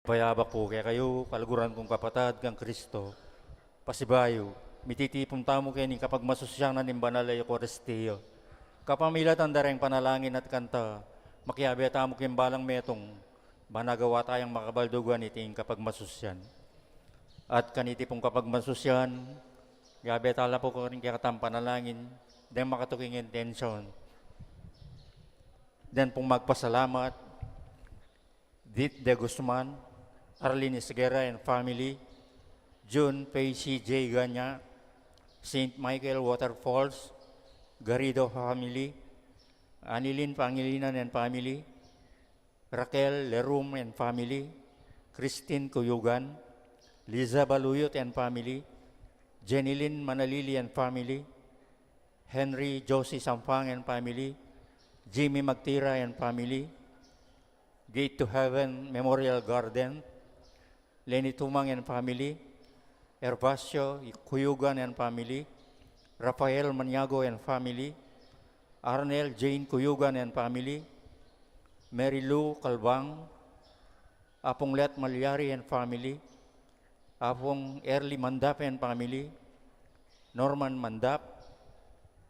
Payabak po kaya kayo, palaguran kong kapatad kang Kristo, pasibayo, mititipong tamo kayo ni kapag masusyanan ng banal ay Eucharistiya. Kapamilatan dareng panalangin at kanta, makiabi at amo kayong balang metong, managawa tayong makabaldugan iting kapag masusyan. At kanitipong kapag masusyan, gabi tala po ko rin kaya katang panalangin, then makatuking intention. Then pong magpasalamat, Dit de Guzman, Arlene Esguerra and family, June Pacey J. Ganya, St. Michael Waterfalls, Garrido family, Anilin Pangilinan and family, Raquel Lerum and family, Christine Kuyugan, Liza Baluyot and family, Jenilyn Manalili and family, Henry Josie Sampang and family, Jimmy Magtira and family, Gate to Heaven Memorial Garden, Lenny Tumang and family, Herbacio Kuyugan and family, Rafael Maniago and family, Arnel Jane Kuyugan and family, Mary Lou Calbang, Apong Let Malyari and family, Apong Early Mandap and family, Norman Mandap,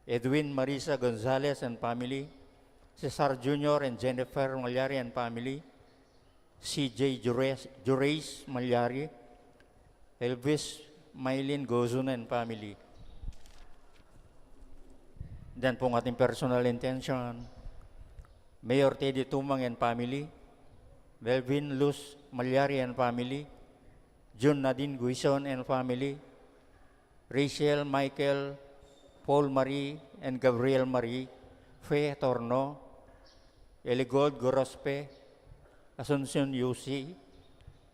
Edwin Marisa Gonzalez and family, Cesar Jr. and Jennifer Malyari and family, CJ Jureis Malyari, Elvis Maylin Gozuna and family. Then pong ating personal intention, Mayor Teddy Tumang and family, Melvin Luz Malyari and family, June Nadine Guison and family, Rachel Michael, Paul Marie and Gabriel Marie, Fe Torno, Eligold Gorospe, Asuncion Yusi,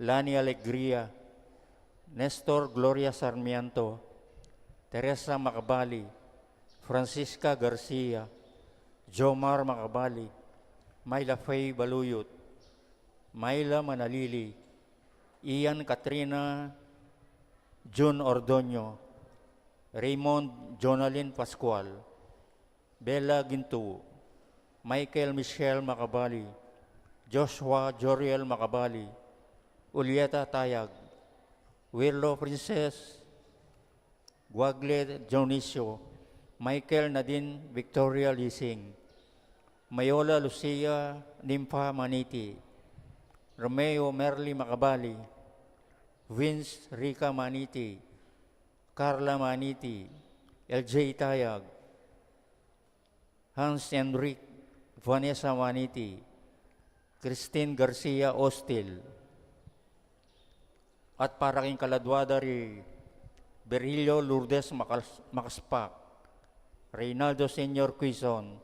Lani Alegria, Nestor Gloria Sarmiento, Teresa Macabali, Francisca Garcia, Jomar Macabali, Myla Faye Baluyot, Myla Manalili, Ian Katrina, June Ordonio, Raymond Jonalyn Pascual, Bella Gintu, Michael Michelle Macabali, Joshua Joriel Macabali, Ulieta Tayag, Wirlo Princess, Guagle Dionisio, Michael Nadine Victoria Lising, Mayola Lucia Nimpa Maniti, Romeo Merly Macabali, Vince Rica Maniti, Carla Maniti, LJ Tayag, Hans Enrique Vanessa Maniti, Christine Garcia Ostil, at para king kaladwada ri Berilio Lourdes Makaspak, Reynaldo Senior Quizon,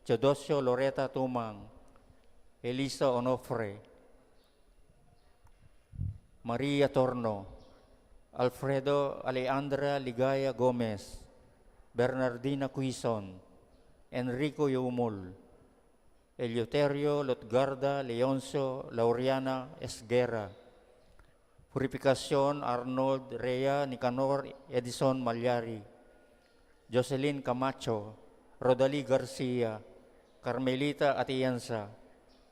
Teodosio Loreta Tumang, Elisa Onofre, Maria Torno, Alfredo Alejandra Ligaya Gomez, Bernardina Quizon, Enrico Yumul, Eleuterio Lotgarda Leoncio Laureana Esguerra, Purificación Arnold Rea Nicanor Edison Malyari, Jocelyn Camacho, Rodali Garcia, Carmelita Atienza,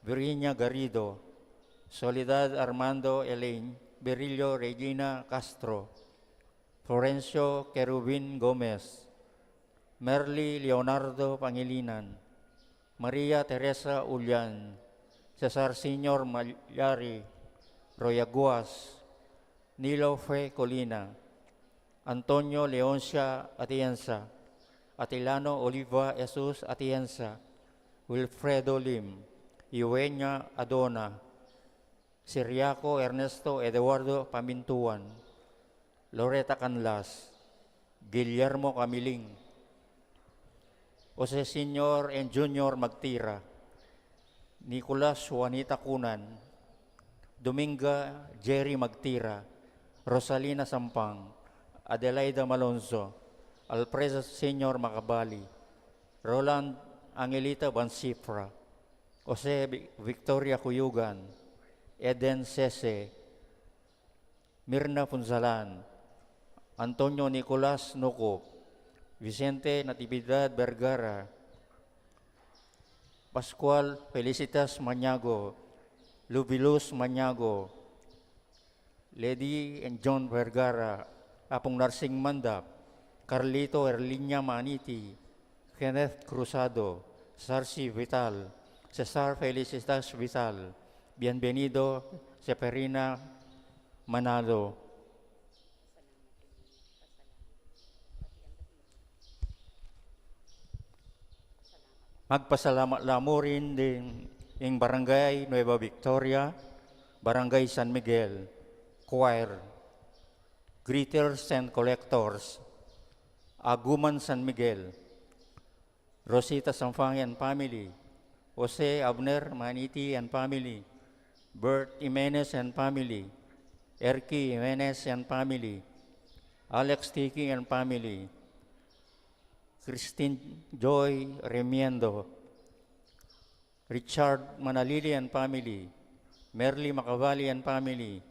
Virginia Garrido, Soledad Armando Elaine, Berillo Regina Castro, Florencio Kerubin Gomez, Merly Leonardo Pangilinan, Maria Teresa Ulyan, Cesar Senior Malyari, Royaguas, Nilo Fe Colina, Antonio Leoncia Atienza, Atilano Oliva Jesus Atienza, Wilfredo Lim, Eugenia Adona, Siriaco Ernesto Eduardo Pamintuan, Loreta Canlas, Guillermo Camiling, Jose Senior and Junior Magtira, Nicolas Juanita Cunan, Dominga Jerry Magtira, Rosalina Sampang, Adelaida Malonzo, Alfredo Senior Macabali, Roland Angelita Bansifra, Jose Victoria Cuyugan, Eden Sese, Mirna Punzalan, Antonio Nicolas Nuco, Vicente Natividad Vergara, Pascual Felicitas Maniago, Lubilus Maniago, Lady and John Vergara, Apong Narsing Mandap, Carlito Erlinia Maniti, Kenneth Cruzado, Sarsi Vital, Cesar Felicitas Vital, Bienvenido Seperina Manalo. Magpasalamat lamo rin din yung Barangay Nueva Victoria, Barangay San Miguel, Choir, Greeters and Collectors, Aguman San Miguel, Rosita Samfang and family, Jose Abner Maniti and family, Bert Jimenez and family, Erky Jimenez and family, Alex Tiki and family, Christine Joy Remiendo, Richard Manalili and family, Merly Macavali and family,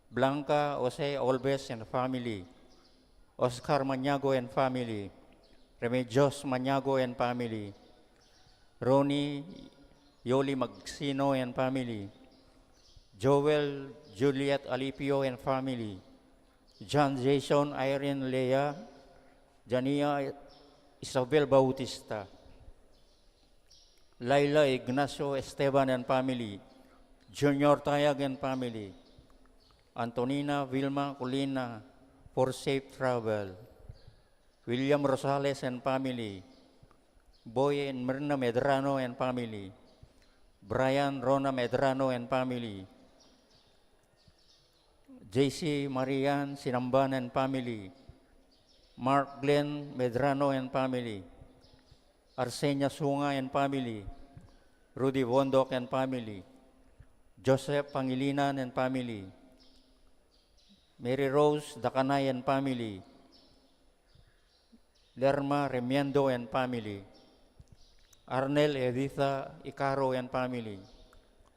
Blanca Jose Olves and family, Oscar Maniago and family, Remedios Maniago and family, Ronnie Yoli Magsino and family, Joel Juliet Alipio and family, John Jason Irene Lea, Jania Isabel Bautista, Laila Ignacio Esteban and family, Junior Tayag and family, Antonina Vilma Colina for safe travel, William Rosales and family, Boy and Myrna Medrano and family, Brian Rona Medrano and family, JC Marian Sinamban and family, Mark Glenn Medrano and family, Arsenia Sunga and family, Rudy Wondok and family, Joseph Pangilinan and family, Mary Rose Dakanay and family, Lerma Remiendo and family, Arnel Editha Icaro and family,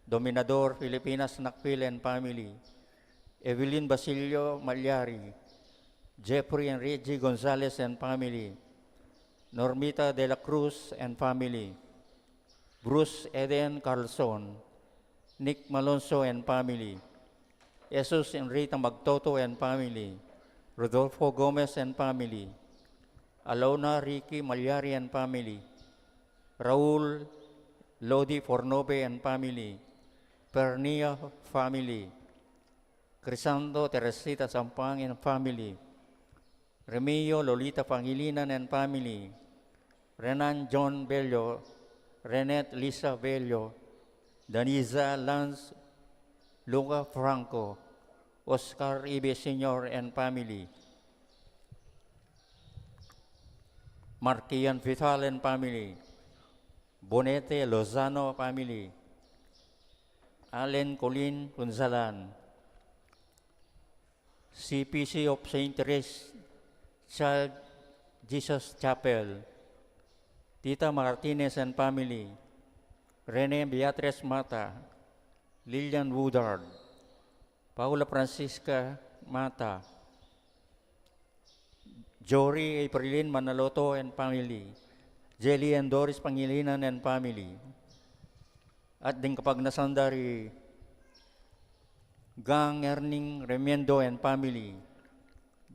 Dominador Filipinas Nakpil and family, Evelyn Basilio Malyari, Jeffrey and Reggie Gonzalez and family, Normita de la Cruz and family, Bruce Eden Carlson, Nick Malonzo and family, Jesus and Rita Magtoto and family, Rodolfo Gomez and family, Alona Ricky Malyari and family, Raul Lodi Fornobe and family, Pernia family, Crisanto Teresita Sampang and family, Remio Lolita Pangilinan and family, Renan John Bello, Renette Lisa Bello, Daniza Lance Luca Franco, Oscar Ibe Sr. and family, Marquian Vital and family, Bonete Lozano family, Allen Colin Gonzalan, CPC of St. Therese Child Jesus Chapel, Tita Martinez and family, Rene Beatriz Mata, Lilian Woodard, Paula Francisca Mata, Jory Aprilin Manaloto and family, Jelly and Doris Pangilinan and family, at din kapag nasandari, Gang Erning Remiendo and family,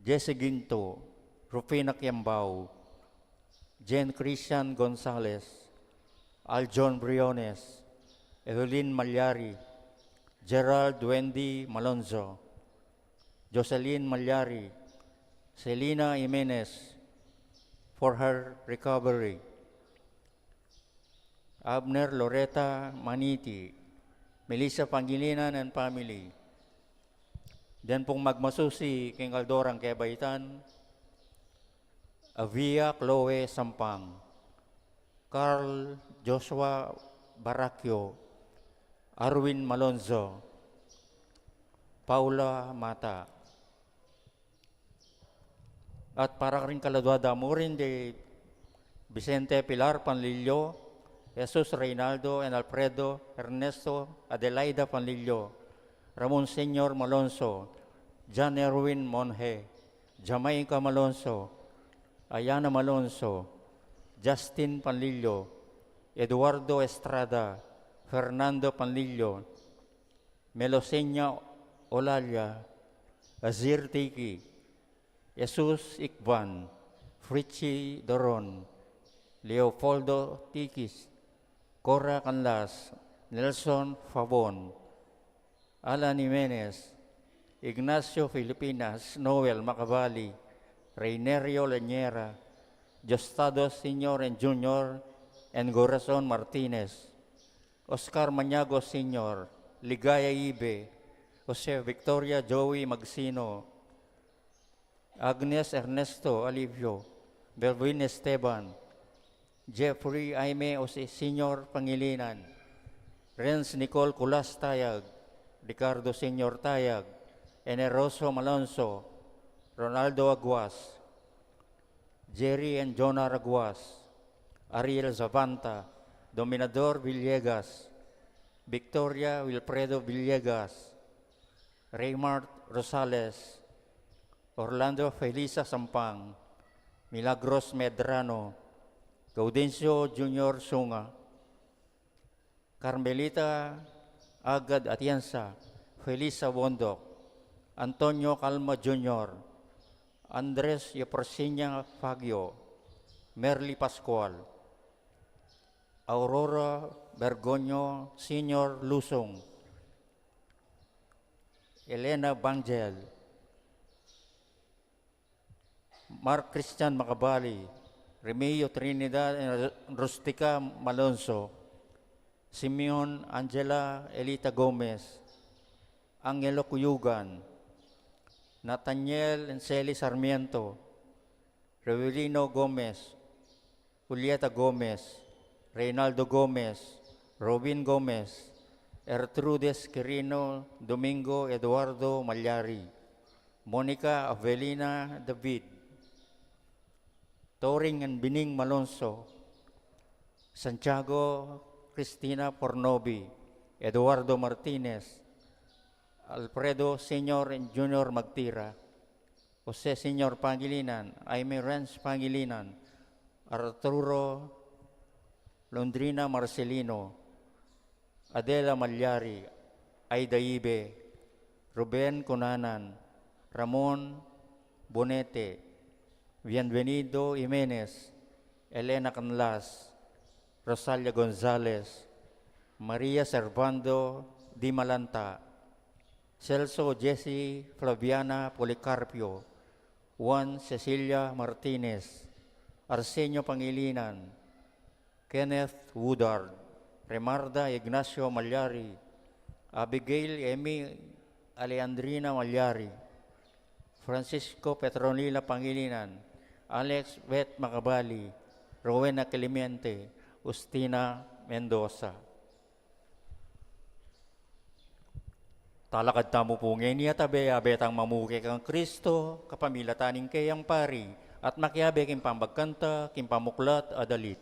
Jesse Ginto, Rufina Kiambao, Jen Christian Gonzalez, Aljon Briones, Evelyn Malyari, Gerald Wendy Malonzo, Jocelyn Malyari, Selena Jimenez for her recovery, Abner Loretta Maniti, Melissa Pangilinan and family. Then pong magmasusi King Aldorang Kebaytan, Avia Chloe Sampang, Carl Joshua Baracchio, Arwin Malonzo, Paula Mata. At para rin kaladwada mo rin de Vicente Pilar Panlilio, Jesus Reynaldo and Alfredo Ernesto Adelaida Panlilio, Ramon Senior Malonzo, John Erwin Monje, Jamaica Malonzo, Ayana Malonzo, Justin Panlilio, Eduardo Estrada, Fernando Panlilio, Melosenia Olalia, Azir Tiki, Jesus Ikban, Fritchie Doron, Leopoldo Tikis, Cora Canlas, Nelson Favon, Alan Jimenez, Ignacio Filipinas, Noel Macabali, Reinerio Leñera, Jostado Sr. and Jr., and Corazon Martinez, Oscar Maniago Sr., Ligaya Ibe, Jose Victoria Joey Magsino, Agnes Ernesto Alivio, Belvin Esteban, Jeffrey Aime Jose Sr. Pangilinan, Renz Nicole Culas Tayag, Ricardo Sr. Tayag, Eneroso Malonzo, Ronaldo Aguas, Jerry and Jonah Aguas, Ariel Zavanta, Dominador Villegas, Victoria Wilfredo Villegas, Raymart Rosales, Orlando Felisa Sampang, Milagros Medrano, Gaudencio Junior Sunga, Carmelita Agad Atienza, Felisa Bondok, Antonio Calma Jr., Andres Yeporsinya Fagio, Merly Pascual, Aurora Bergonyo Senior Lusong, Elena Bangel, Mark Christian Macabali, Remio Trinidad and Rustica Malonzo, Simeon Angela Elita Gomez, Angelo Cuyugan, Nathaniel Enceli Sarmiento, Revelino Gomez, Julieta Gomez, Reynaldo Gomez, Robin Gomez, Ertrudes Quirino, Domingo Eduardo Malyari, Monica Avelina David, Toring and Bining Malonzo, Santiago Cristina Pornobi, Eduardo Martinez, Alfredo Senior and Junior Magtira, Jose Senior Pangilinan, Aimee Renz Pangilinan, Arturo Londrina Marcelino, Adela Malyari, Aida Ibe, Ruben Cunanan, Ramon Bonete, Bienvenido Jimenez, Elena Canlas, Rosalia Gonzalez, Maria Servando Di Malanta, Celso Jesse Flaviana Policarpio, Juan Cecilia Martinez, Arsenio Pangilinan, Kenneth Woodard, Remarda Ignacio Malyari, Abigail Emi Aleandrina Malyari, Francisco Petronila Pangilinan, Alex Beth Macabali, Rowena Clemente, Ustina Mendoza. Talakad tamo po ngayon niya tabi, abetang mamuki kang Kristo, kapamilataning kayang pari, at makiabe kim pambagkanta, kim pamuklat, adalit.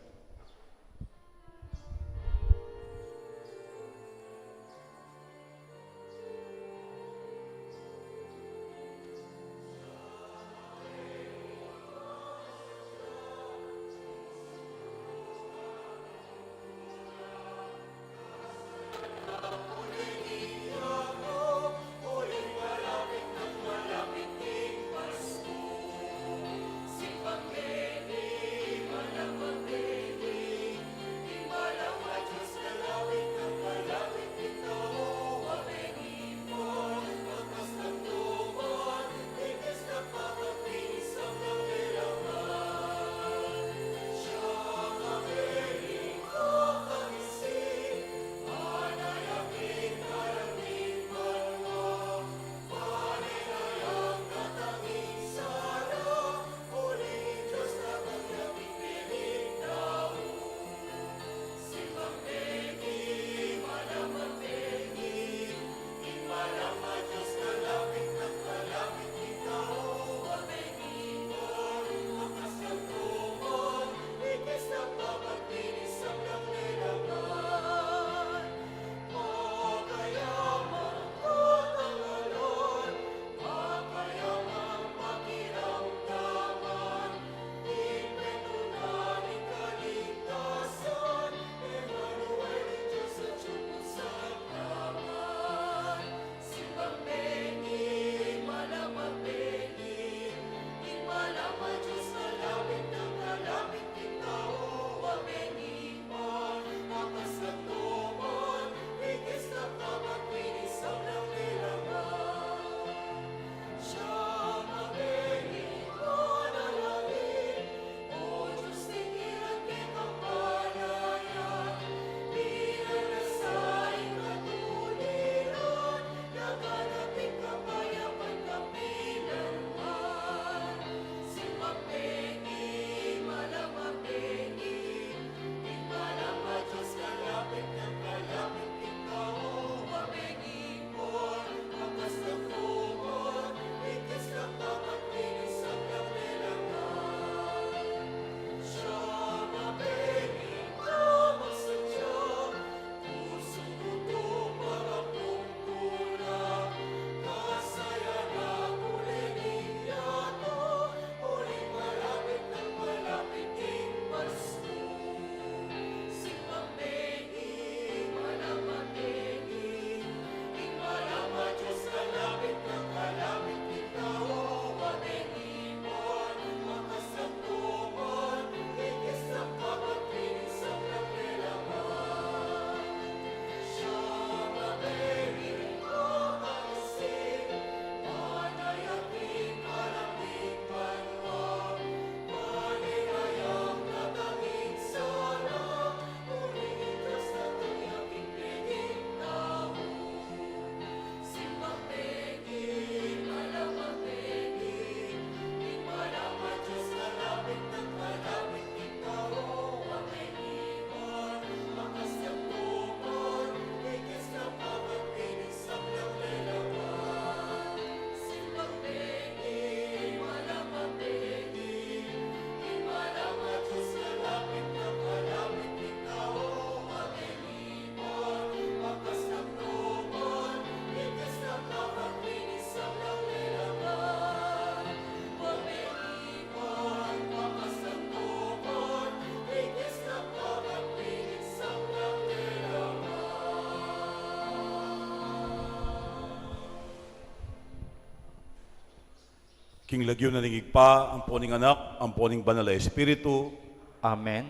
King lagyo na ningigpa, ang poning anak, ang poning banal na espiritu, Amen.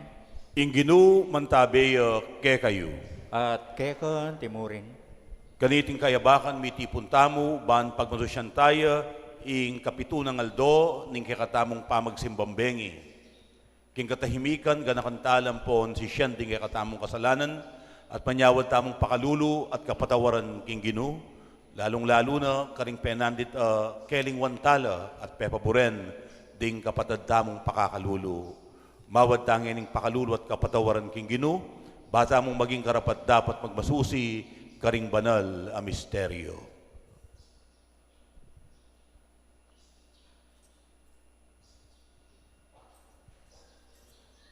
inginu mantabe ke kayo. At kekan timurin. Kaniting kayabakan mitipon tamu, ban pagmasusyan tayo, ing kapitunang aldo, ning kakatamong pamagsimbambengi. King katahimikan, ganakantalam pon si siyan ding kakatamong kasalanan, at manyawad tamong pakalulu at kapatawaran king ginu, lalong-lalo na karing penandit keling wantala at pepaburen ding kapatad tamong pakakalulu. Mawad tangin ning pakalulu at kapatawaran king ginu, bata mong maging karapat dapat magmasusi karing banal a misteryo.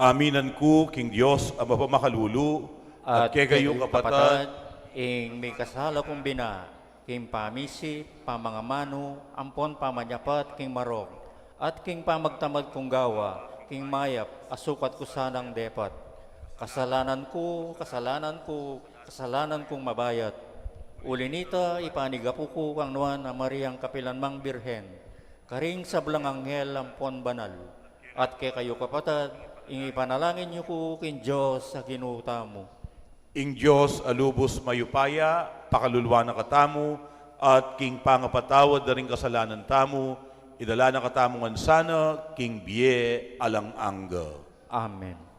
Aminan ko, King Diyos, ang mapamakalulu, at kagayo kapatad, ing may kasala kong bina, king pamisi, pamangamano, ampon pamanyapat, king marok, at king pamagtamad kong gawa, king mayap, asukat ko sanang depat. Kasalanan ko, kasalanan kong mabayat. Ulinita, ipanigapu ko kang nuan na Mariang Kapilanmang Birhen, karing sablang anghel ampon banal, at kay kayo kapatad, ing ipanalangin niyo ko kin Diyos sa ginuta mo. ing Diyos alubos mayupaya, pakaluluwa na katamu, at king pangapatawad na rin kasalanan tamu, idala na katamungan sana, king biye alang angga. Amen.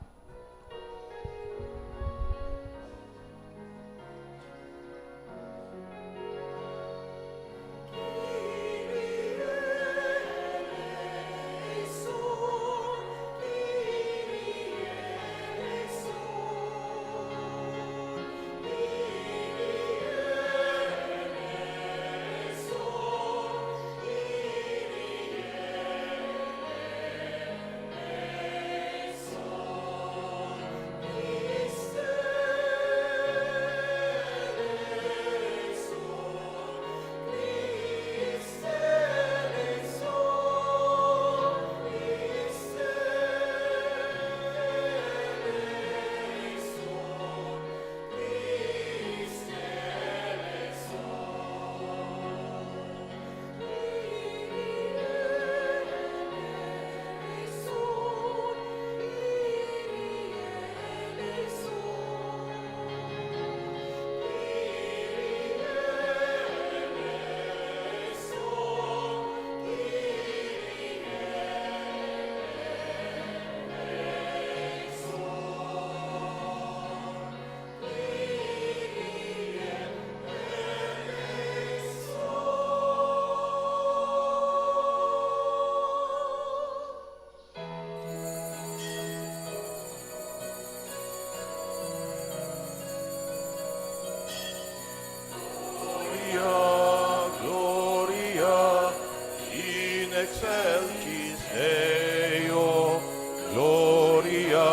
excelsis Deo, Gloria,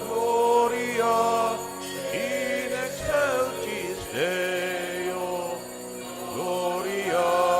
Gloria, in excelsis Deo, Gloria.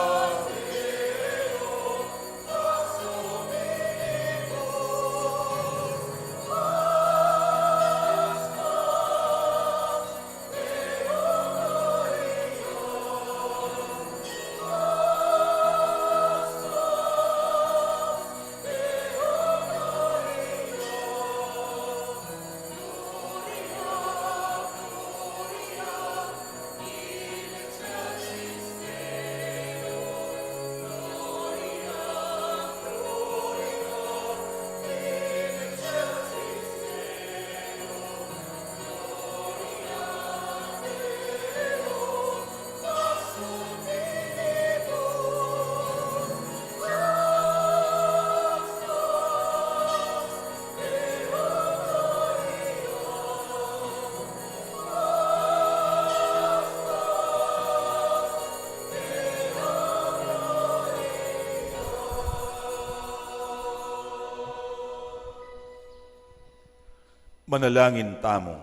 Manalangin tamo.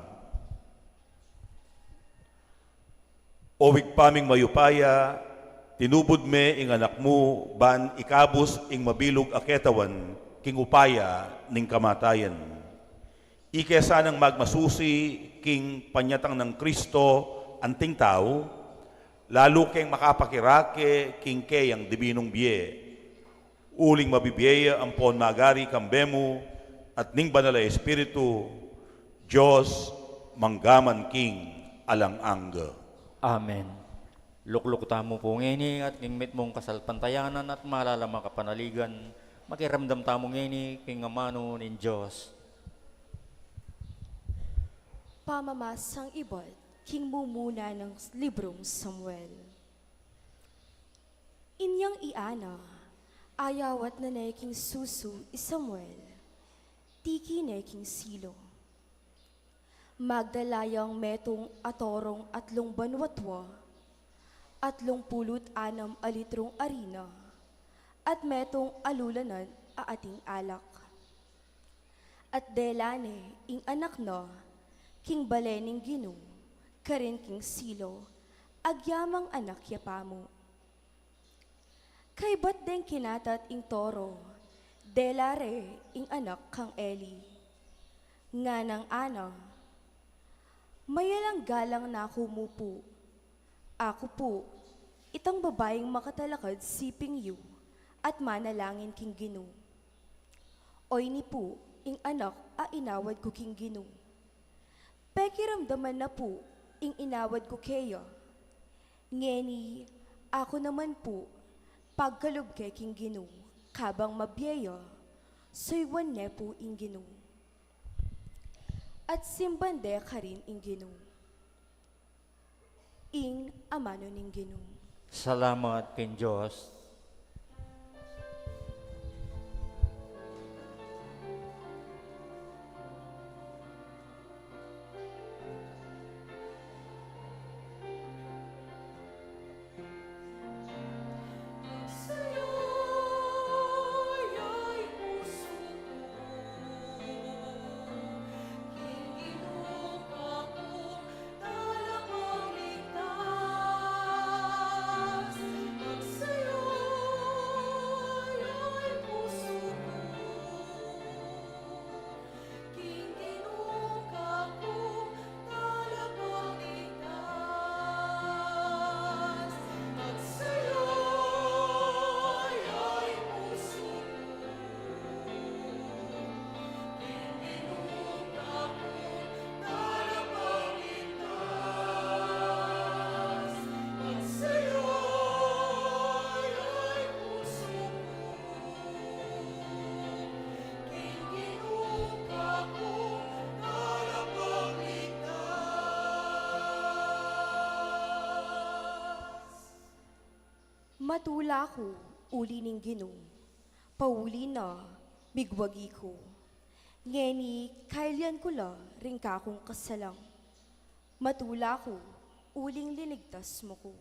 Owig paming mayupaya, tinubod me ing anak mo, ban ikabus ing mabilog aketawan, king upaya ning kamatayan. Ikesa ng magmasusi, king panyatang ng Kristo, anting tao, lalo keng makapakirake, king kayang dibinong biye. uling mabibiyaya ampon magari kambemo, at ning banal a Espiritu, Diyos, manggaman king, alang angga. Amen. Lukluk tamo po ngini at ingmit mong kasalpantayanan at malala mga kapanaligan, makiramdam tamo ngini king amano nin Diyos. Pamamasang ibot, king mumuna ng librong Samuel. Inyang iana, ayawat na king susu Samuel, tiki king silo. Magdalayang metong atorong atlong banwatwa, atlong pulot anam alitrong arina, at metong alulanan a ating alak. At delane, ing anak na, king balening ginu, karin king silo, agyamang anak yapamo. Kay ba't den kinatat ing toro, delare ing anak kang Eli. Nga nang ana, mayalang galang na kumupo. Ako po, itang babaeng makatalakad siping yu, at manalangin king ginu. Oy ni po, ing anak a inawad ko king ginu. Pekiramdaman na po, ing inawad ko keya. Ngeni, ako naman po, pagkalub kay king ginu, kabang mabyeya, soywan ne po ing ginu. At simbande ka rin ing ginu. Ing amano ning ginu. Salamat king Diyos. Matula ko, uli ning ginu. Pauli na, bigwagi ko. Ngeni, kailyan ko la, ring kakong kasalang. Matula ko, uling linigtas mo ko.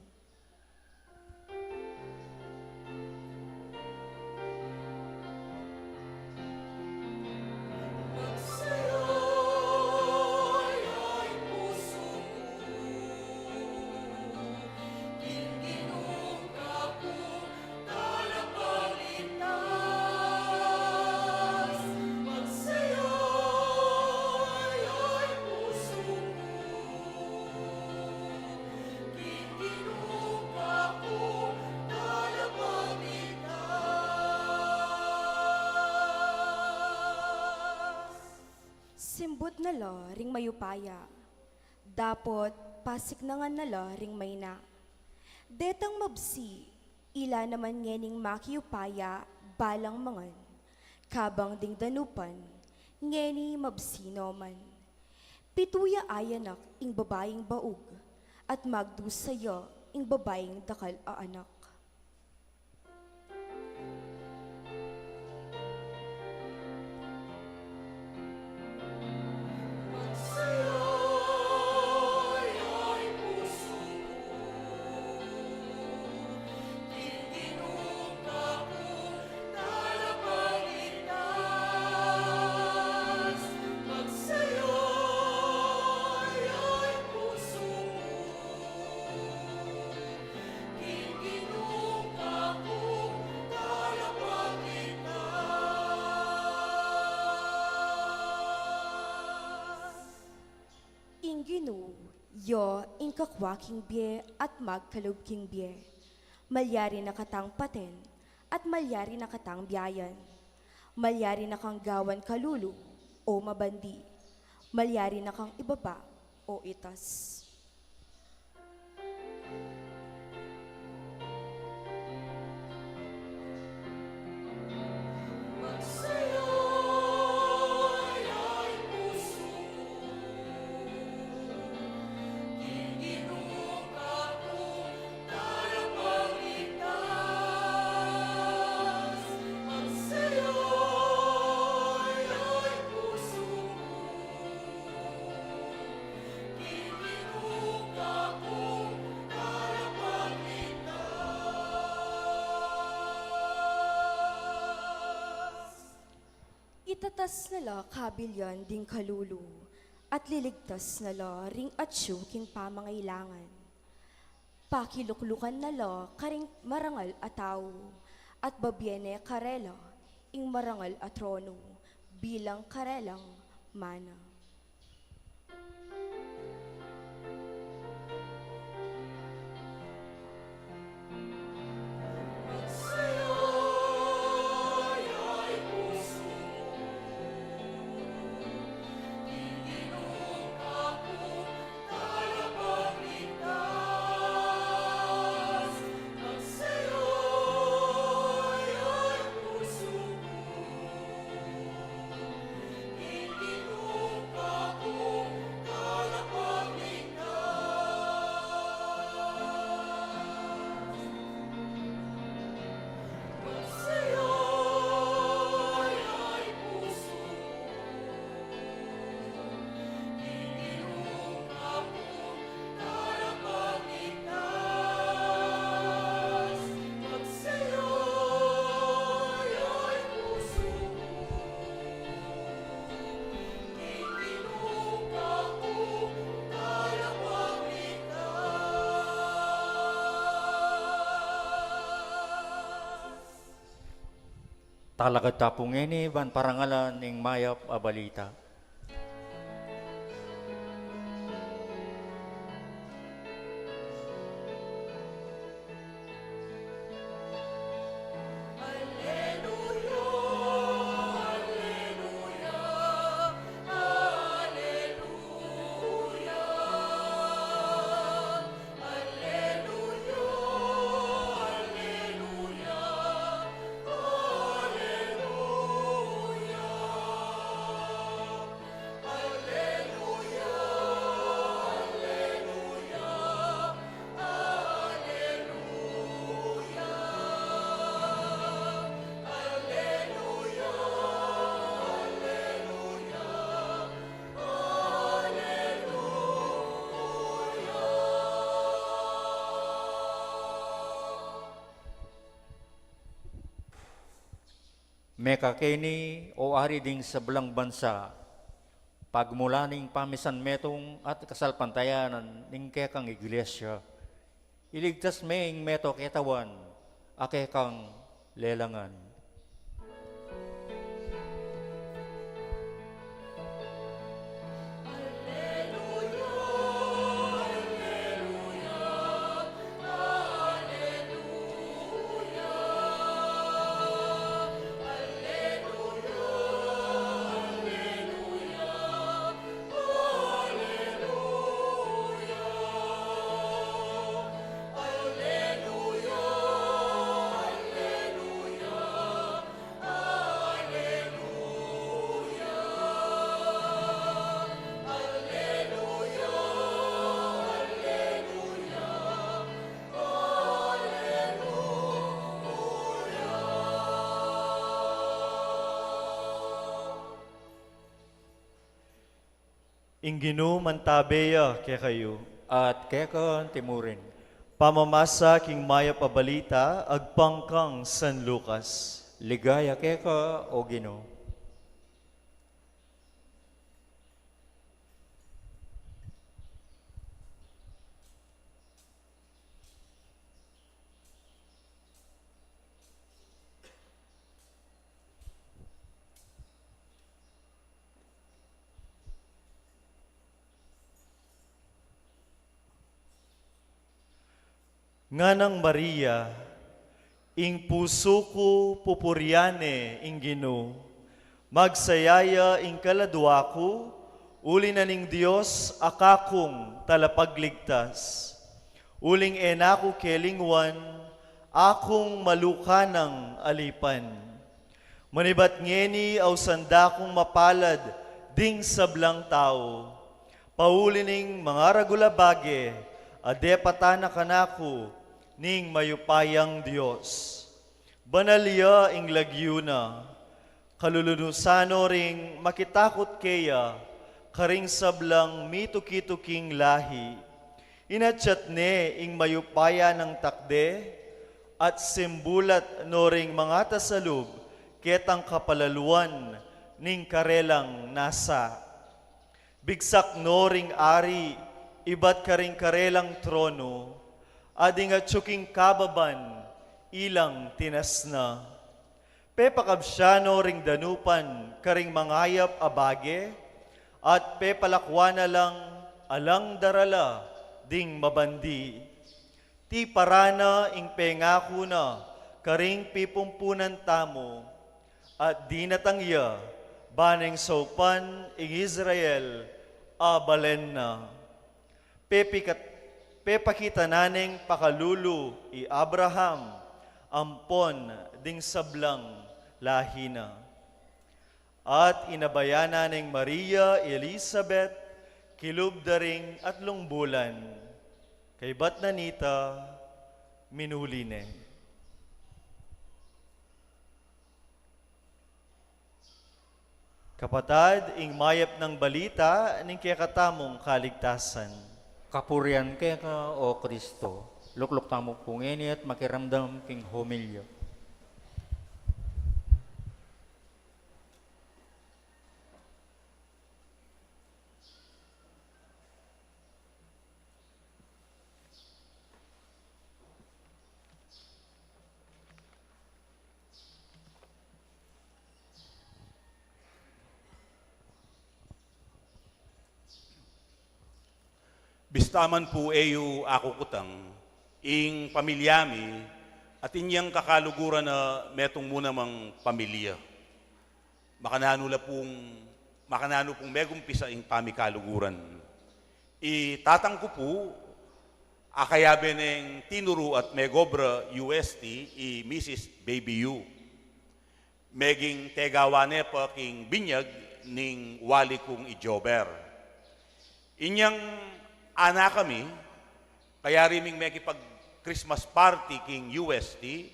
Simbot na la, ring mayupaya. Dapot, pasik na nga na la, ring may na. Detang mabsi, ila naman ngening makiupaya, balang mangan. Kabang ding danupan, ngeni mabsi noman. Pituya ayanak, ing babaeng baug, at magdusaya, ing babaeng dakal a anak. Ginu, yo ingkakwaking bie at magkalub king bie. Malyari na katang paten, at malyari na katang biyayan. Malyari na kang gawan kalulu o mabandi. Malyari na kang ibaba o itas. Itatas nala kabilyan ding kalulu, at liligtas nala ring atsyo king pamangailangan. Pakiluklukan nala karing marangal ataw, at babyene karela, ing marangal at trono, bilang karelang mana. Talagad tapong ini ban parangalan ning mayap a balita. Meka kini o ari ding sa belang bansa, pagmula ning pamisan metong at kasalpantayanan ning kekang iglesia, iligtas me ing meto ketawan, ake kang lelangan. Inginu mantabeya kaya kayo. At kekang timurin. Pamamasa king maya pabalita agpangkang San Lucas. Ligaya keka o Ginoo. Nganang Maria, Ing puso ko pupuryane ing Ginoo, magsayaya ing kaladwa ko, uli na ning Dios akakong talapagligtas. Uling enako kelingwan, akong malukanang alipan. Manibat ngeni aw sanda kong mapalad, ding sablang tao. Pauli ning mga ragulabage, ade patana kanako, ning mayupayang Dios. Banalya ing lagyuna, kalulunusano ring makitakot keya, karing sablang mituki-tuking lahi. Inatyat ne ing mayupaya ng takde, at simbulat no ring mga tasalub, ketang kapalaluan, ning karelang nasa. Bigsak no ring ari, iba't karing karelang trono, ading at tsuking kababan, ilang tinasna. Pepakabsyano ring danupan, karing mangayap abage, at pepalakwana lang, alang darala, ding mabandi. Ti parana ing pengako na, karing pipumpunan tamo, at di natangya, baneng sopan ing Israel, abalen na. Pepakita naneng pakalulu i Abraham, ampon ding sablang lahina. At inabayana ng Maria, Elizabeth, kilubdaring at lungbulan, kay bat nanita, minuline. Kapatad, ing mayap ng balita, ning kakatamong kaligtasan. Kapurian kaya ka, O Kristo, luklok tamo pungeni at makiramdam king homilyo. Bistaman po eyo ako kutang, ing pamilyami, at inyang kakaluguran na metong muna mang pamilya. Makanano pong megumpisa ing pamikaluguran. Itatang ko po, akayabe ng tinuro at megobra UST, Mrs. Baby U. Meging tegawane pa king binyag ning wali kong ijober. Inyang anak kami, kaya riming may kipag Christmas party king UST,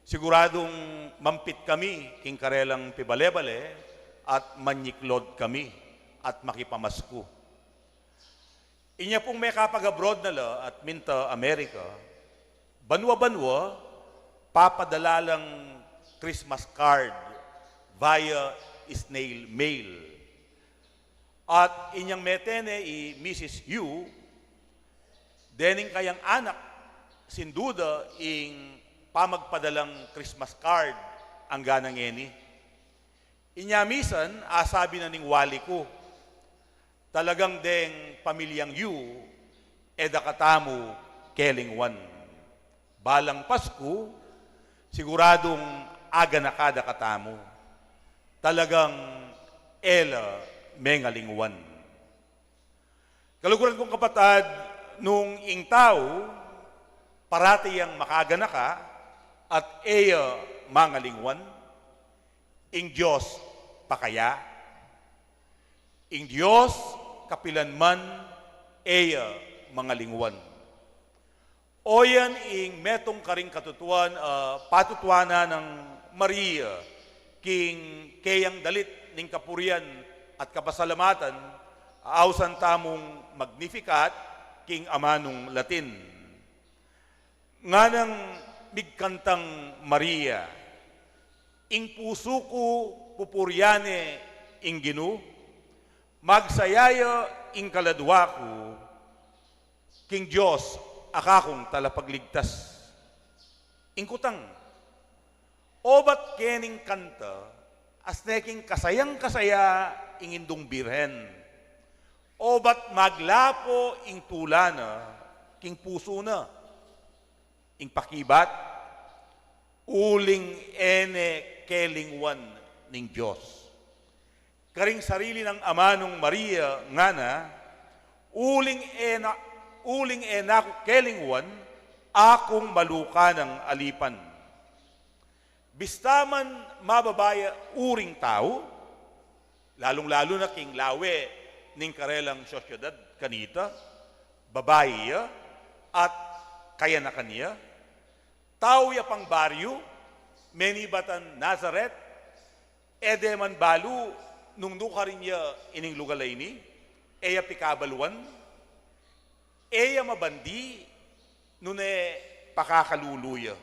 siguradong mampit kami king karelang pibale-bale at manyiklod kami at makipamasko. Inya pong may kapag-abroad na la at minta Amerika, banwa-banwa, papadalalang Christmas card via snail mail. At inyang metene Mrs. Yu, dening kayang anak, sinduda ing pamagpadalang Christmas card ang ganang eni. Inya misan, asabi na ning wali ko, talagang deng pamilyang Yu, edakatamu kelingwan. Balang Pasko, siguradong aga na kada katamu. Talagang ela mengalingwan. Kaluguran kong kapatad, nung ing tao, parati yang makagana ka, at eya mangalingwan, ing Diyos pakaya, ing Diyos kapilanman, eya mangalingwan. O yan ing metong karing katutuan, patutwana ng Maria, king kayang dalit ning kapurian at kapasalamatan, ausan tamong Magnificat, king amanong Latin. Nga nang migkantang Maria, ing puso ko pupuryane ing Ginoo, magsayaya ing kaladwa ko, king Diyos akakong talapagligtas. Ing kutang, obat kening kanta, as neking kasayang-kasaya ing indong birhen, o ba't maglapo ing tulana, king puso na, ing pakibat, uling ene kelingwan ning Diyos. Karing sarili ng ama nung Maria nga na, uling ena ko kelingwan, akong maluka ng alipan. Bistaman mababaya uring tao, lalong-lalo na king lawe ning karelang sosyedad kanita, babae ya, at kaya na kaniya, tao ya pang baryo, menibatan Nazareth, edeman balu, nung nuka rin niya ining lugalay ni, eya pikabaluan, eya mabandi, nune pakakaluluya.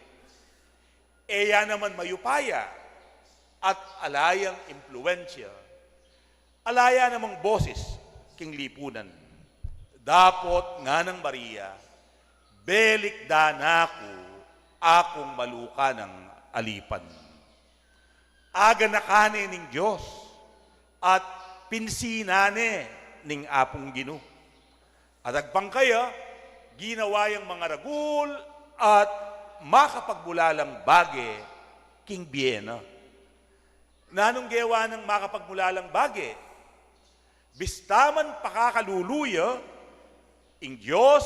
Eya naman mayupaya, at alayang impluensya, alaya namang boses, king lipunan. Dapot nga ng Maria, belik danaku, akong maluka ng alipan. Aga na kane ning Diyos, at pinsinane ning apong Gino. At agpang kaya, ginawayang mga ragul at makapagbulalang bage king Biena. Nanong gewa ng makapagbulalang bage? Bistaman pakakaluluya, ing Diyos,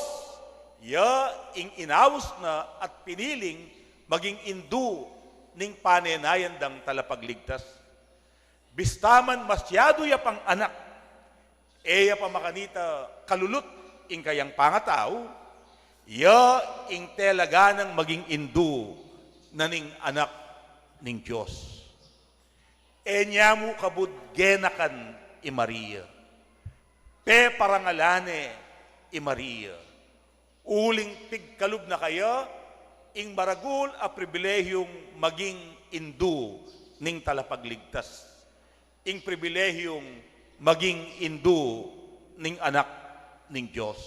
ya ing inawos na at piniling maging indu ning panenayan dang talapagligtas. Bistaman masyado ya pang anak, eya pa makanita kalulut ing kayang pangatao, ya ing telaganang maging indu na ning anak ning Diyos. Enyamu kabud genakan i Maria. Pe parangalane i Maria. Uling tigkalub na kaya, ing maragul a pribilehyong maging indu ning talapagligtas. Ing pribilehyong maging indu ning anak ning Diyos.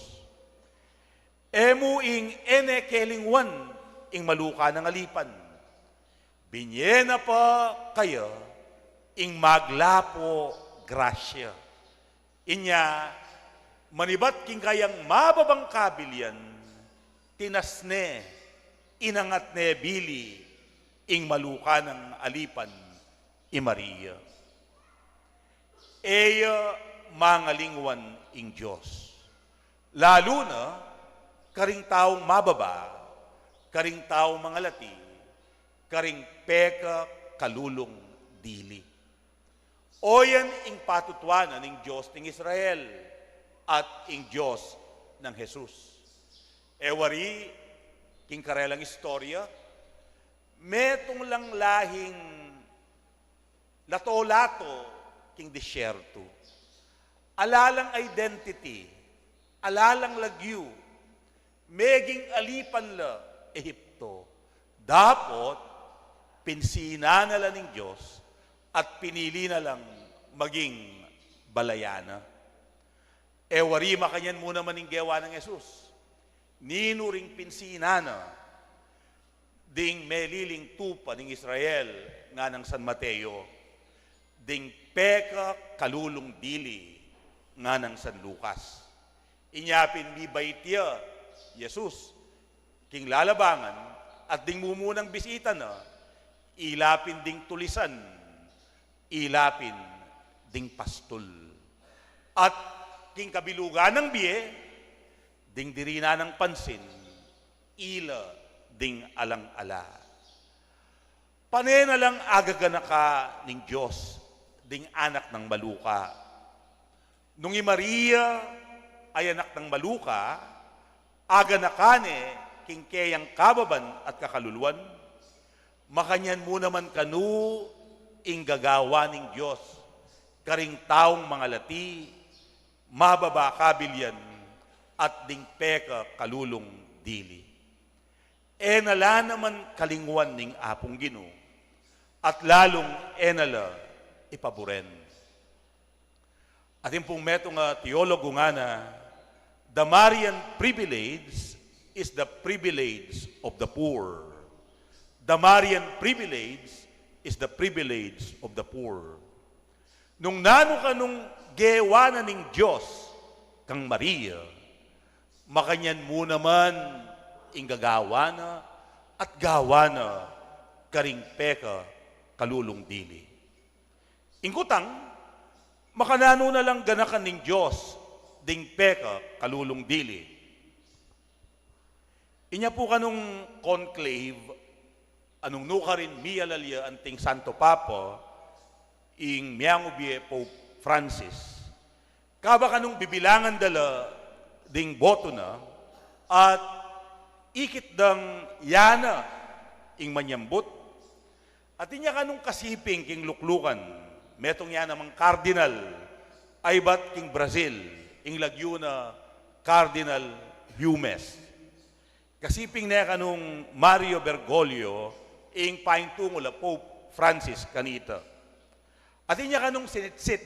Emu ing ene kelingwan ing maluka ng alipan. Binyena pa kayo ing maglapo grasya. Inya manibat king kayang mababang kabilyan, tinasne, inangat ne bili, ing maluka ng alipan, i Maria. Eya mangalingwan ing Diyos. Lalo na, karing taong mababa, karing taong mangalati, karing peka kalulong dili. Oyan ing patutwanan ing Diyos ng Israel at ing Diyos ng Jesus. Ewari, king karelang istorya, metong lang lahing lato-lato king disyerto. Alalang identity, alalang lagyu, meging alipan la Ehipto. Dapot, pinsina na lang ng Diyos at pinili na lang maging balayana. Ewari makanyan muna maning gewa ng Jesus. Ninuring pinsinana, ding meliling tupa ng Israel nga ng San Mateo, ding peka kalulong dili nga ng San Lucas. Inyapin mi baitya, Jesus, king lalabangan, at ding mumunang bisita na, ilapin ding tulisan, ilapin ding pastol. At king kabilugan ng biye, ding dirina ng pansin, ila ding alang-ala. Panena lang agaganaka ning Diyos, ding anak ng maluka. Nung i Maria ay anak ng maluka, aganakane king kayang kababan at kakaluluan, makanyan mo naman kanu ing gagawa ning Diyos, karing taong mga lati, mababa kabilyan, at ding peka kalulong dili. Enala naman kalingwan ning apong Gino, at lalong enala ipaboren. At yung pong metong teologo nga na, the Marian privilege is the privilege of the poor. The Marian privilege is the privilege of the poor. Nung nano ka nung gewa na ning Diyos, kang Maria, makanyan mo naman ing gagawa na at gawa na karing peka kalulong dili. Ingkutang, makanano na lang ganakan ning Diyos, ding peka kalulong dili. Inya po kanong conclave, anong nuka rin miyalalya anting Santo Papa, ing miyangubye Pope Francis. Kaba kanong bibilangan dala ding boto na, at ikit dang yana ing manyambot, at inya kanong kasiping king luklukan, metong yan namang Cardinal, ay bat king Brazil, ing lagyo na Cardinal Humes. Kasiping na kanong Mario Bergoglio, ing paintungol Pope Francis kanita. At inya kanong sinitsit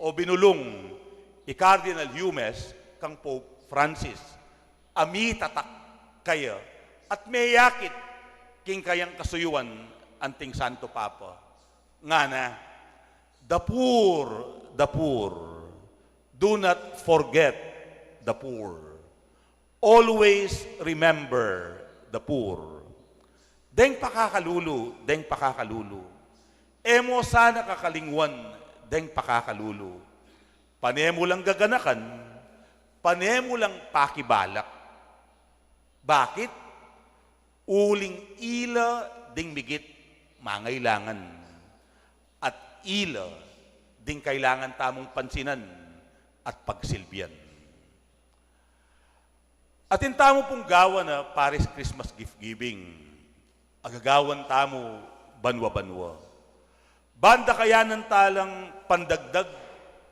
o binulong i Cardinal Humes kang Pope Francis. Ami tatak kaya at may yakit king kayang kasuyuan anting Santo Papa. Nga na, the poor, do not forget the poor. Always remember the poor. Deng pakakalulu. Emo sana kakalingwan, deng pakakalulu. Panemo lang gaganakan, panemo lang pakibalak. Bakit? Uling ila ding migit mangailangan. At ila ding kailangan tamong pansinan at pagsilbihan. At tamo pong gawa na Paris Christmas gift giving. Agagawan tamo banwa-banwa. Banda kaya ng talang pandagdag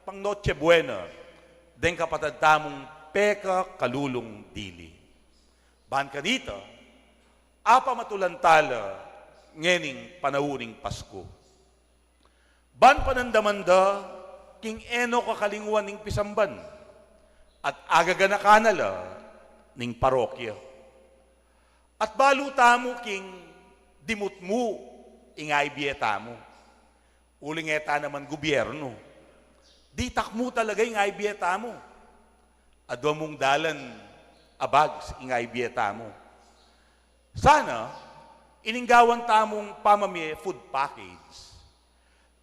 pang Noche Buena, deng kapatid tamong peka kalulong dili. Ban kanita, apa matulantala ngening panawuning Pasko. Ban panandamanda, king eno kakalingwan ning pisamban, at agagana kanala ning parokya. At balu tamo king dimutmu ingay biyetamo. Uling eta naman gobyerno. Di takmo talaga ingay biyetamo. Adwa mong dalan abags ingay biyetamo. Sana, ininggawan tamong pamamye food package.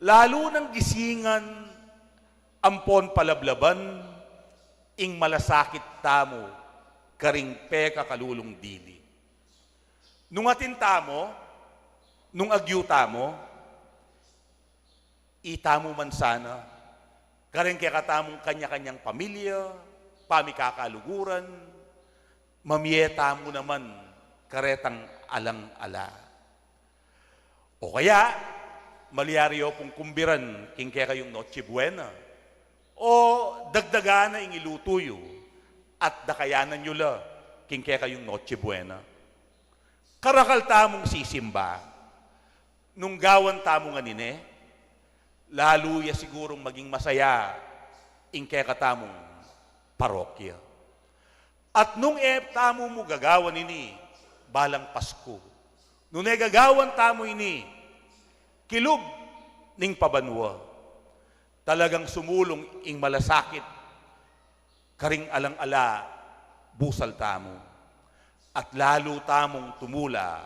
Lalo ng gisingan, ampon palablaban, ing malasakit tamo, karing peka kalulong dili. Nung atin tamo, nung agyu tamo, itamo man sana, karing kaya katamong kanya-kanyang pamilya, pamikakaluguran, mamiyeta mo naman karetang alang-ala. O kaya, malyaryo pong kumbiran king kaya kayong Noche Buena, o dagdagana ing ilutuyo, at dakayanan nyo la king kaya kayong Noche Buena. Karakal tamong sisimba, nung gawan tamong anine, lalo ya sigurong maging masaya ing kaya katamong parokya. At nung tamo mo gagawan ini, balang Pasko, nung gagawan tamo ini, kilub ning pabanwa, talagang sumulong ing malasakit, karing alang-ala, busal tamo, at lalo tamong tumula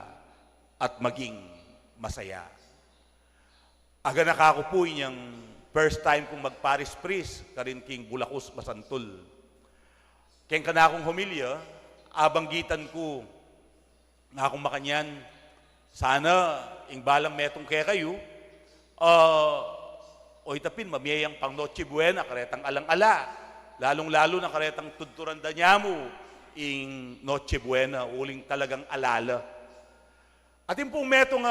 at maging masaya. Aga nakakupoy niyang first time kong mag-Paris Priest, karin king Bulacos Basantol. Keng kanakong humilya, abanggitan ko, na akong makanyan, sana, ing balang metong kaya kayo, o itapin, mamiyayang pang Noche Buena, karetang alang-ala, lalong-lalo na karetang tudturan da niya mo, ing Noche Buena, uling talagang alala. At yung pong metong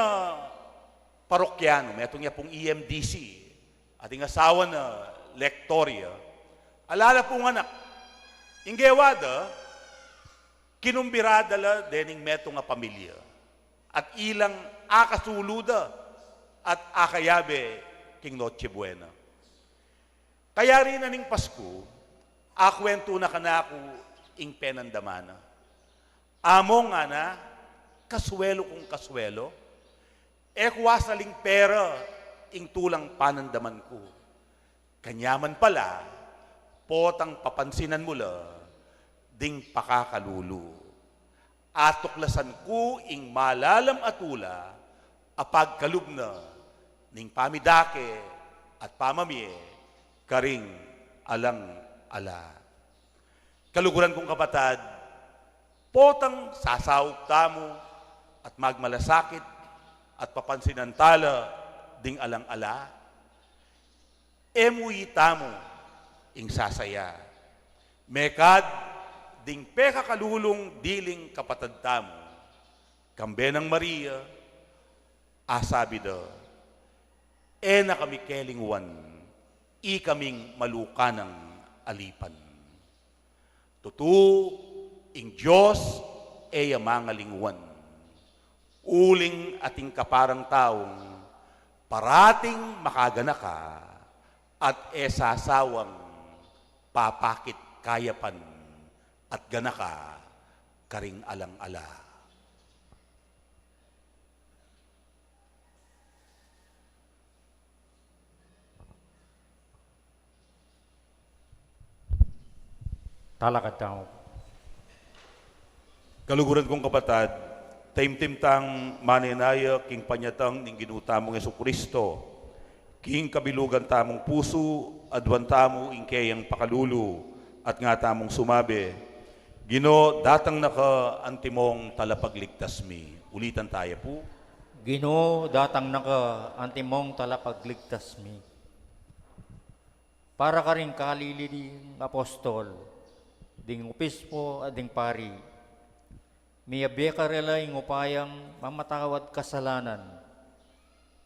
parokyano, metong niya pong EMDC, ating asawa na lektorya, alala pong anak, inggewada, kinumbirada la dening metong nga pamilya. At ilang akasuluda at akayabe king Noche Buena. Kaya rin na ning Pasko, akwento na kanako ing penandamana. Amo nga na, kaswelo kong kaswelo, ekwasaling pera ing tulang panandaman ko. Kanyaman pala, potang papansinan mula, ding pakakalulu. Atuklasan ko ing malalam atula, apag kalubna, ning pamidake at pamamie, karing alang ala. Kaluguran kong kapatad, potang sasawag tamo at magmalasakit at papansinantala ding alang ala. Emuyi tamo ing sasaya. Mekad ding peka kalulong diling kapatad tamo. Kambe ng Maria, asabi da, na kami kelingwan, i kaming malukanang alipan. Tutu, ing Diyos, mangalingwan. Uling ating kaparang taong, parating makagana ka, at sasawang papakit kayapan, at gana ka, karing alang-ala. Talakad tao. Kaluguran kong kapatad, taimtim tang maninaya king panyatang ning ginutamong Yesu Kristo, king kabilugan tamong puso, adwan tamo ing kayang pakalulu, at nga tamong sumabi, Gino, datang naka antimong talapagligtas mi. Ulitan tayo po. Ginoo, datang naka antimong talapagligtas mi. Para ka rin kaliliding apostol, ding opispo at ding pari, miyabe ka rela ing upayang mamatawad kasalanan,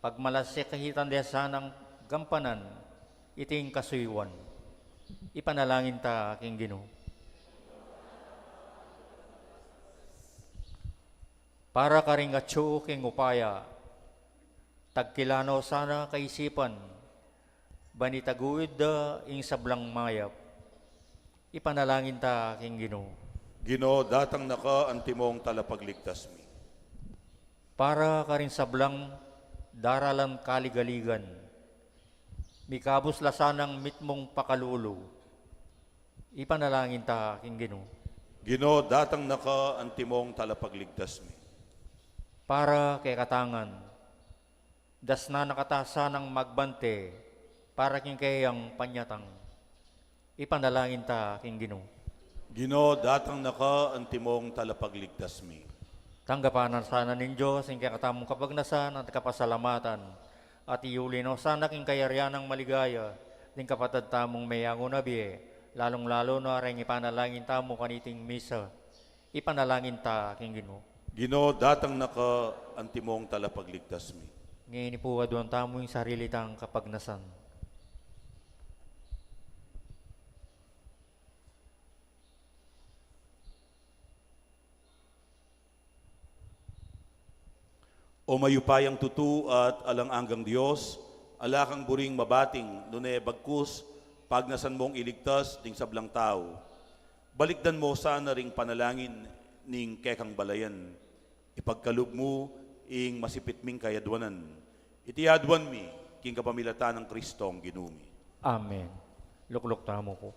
pagmalasya kahitan de sanang gampanan, iting kasuywan. Ipanalangin ta aking Ginoo. Para ka rin atyo king upaya, tagkilano sana kaisipan, banitaguid da ing sablang mayap. Ipanalangin ta aking Ginoo. Gino, datang naka antimong talapagligtas mi. Para ka rin sablang daralan kaligaligan, mikabos lasanang mitmong pakalulo. Ipanalangin ta aking Ginoo. Gino, datang naka antimong talapagligtas mi. Para kay katangan, das na nakatasa ng magbante, para king kayang panyatang. Ipanalangin ta aking Ginoo. Gino, datang naka antimong talapagligtas mi. Tanggapanan sana nin Diyos, ang katamong kapagnasan at kapasalamatan, at iulino sana king kayarian ng maligaya, din kapatad tamong mayango na biye, lalong-lalo na rin ipanalangin tamo kaniting misa. Ipanalangin ta aking Ginoo. Gino, datang naka antimong talapagligtas mi. Ngayon po adwan tamo yung sarili tang kapagnasan. O mayupayang tutu at alang-anggang Diyos, alakang buring mabating, nune bagkus, pagnasan mong iligtas, ding sablang tao. Balikdan mo sana ring panalangin, ning kekang balayan. Ipagkalub mo, ing masipit ming kayadwanan. Itiyadwan mi, king kapamilatan ng Kristong ginumi. Amen. Lukluk tamo ko.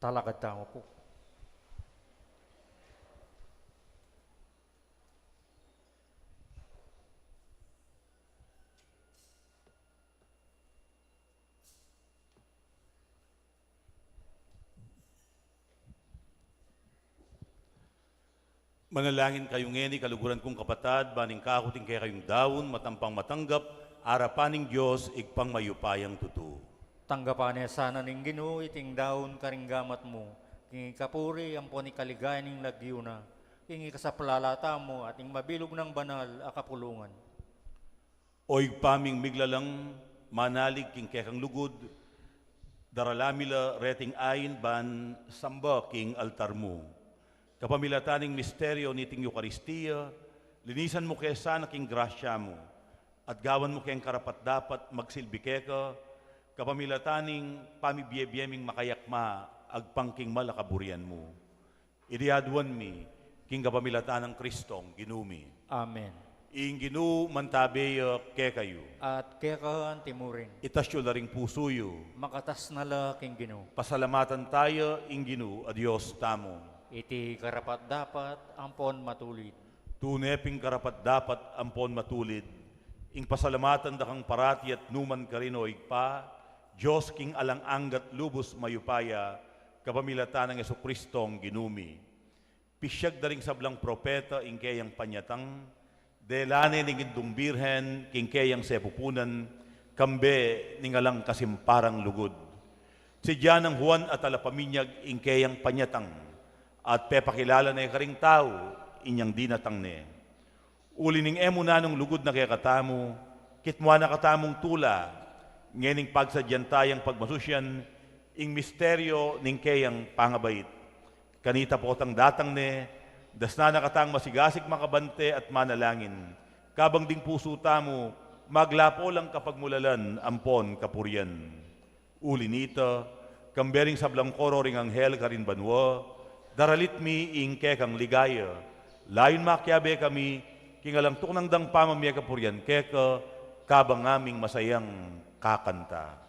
Talakad tamo po. Manalangin kayong ngeni, kaluguran kong kapatad, baning kakuting kaya kayong daon, matampang matanggap, arapaning Diyos, igpang mayupayang tutu. Tanggapan niya sana ning Ginoo iting daon karinggamat mo. Kingi kapuri ang po ni kaligayan ning lagyo na. Kingi kasaplalata mo at ing mabilog ng banal akapulungan. O igpaming miglalang manalig king kekang lugod, daralamila reting ayin ban samba king altar mo. Kapamilataning misteryo niting Eucharistia, linisan mo kaya sana king grasya mo, at gawan mo kayang karapat dapat magsilbi keka, kapamilataning pamibiyebiyeming makayakma, agpangking malakaburian mo. Iriaduan mi, king kapamilatan ng Kristong, ginumi. Amen. Ing ginu mantabe kekayo. At kaya timuring, Itasyo na ring pusuyo. makatas na la king Ginoo. Pasalamatan tayo, ing ginu, adios tamo. Iti karapat dapat ampon matulid. Tuneping karapat dapat ampon matulid. Ing pasalamatan da kang parati at numan karino igpa, Diyos king alang anggat lubos mayupaya, kapamilatan ng Yesukristong ginumi. Pisyag da ring sablang propeta ing kayang panyatang, delane ning indung birhen king kayang sepupunan, kambe ning alang kasimparang lugod. Sidya ng Juan at alapaminyag ing kayang panyatang, at pepakilala na karing tao, inyang dinatang ne. Uli ning emo na nung lugod na kaya katamo, kitmwa na katamong tula, ngening pagsadyan tayang pagmasusyan, ing misteryo ning kayang pangabait. Kanita po tang datang ne, das na nakatang masigasig makabante at manalangin. Kabang ding puso tamo, maglapo lang kapag mulalan, ampon kapuryan. Uli nito, kambering sablang koro ring anghel karin banwa, daralit mi ing kekang ligaya. Layon makyabe kami, kingalang tuknang dang pamamya kapuryan keka, kabang aming masayang kakanta.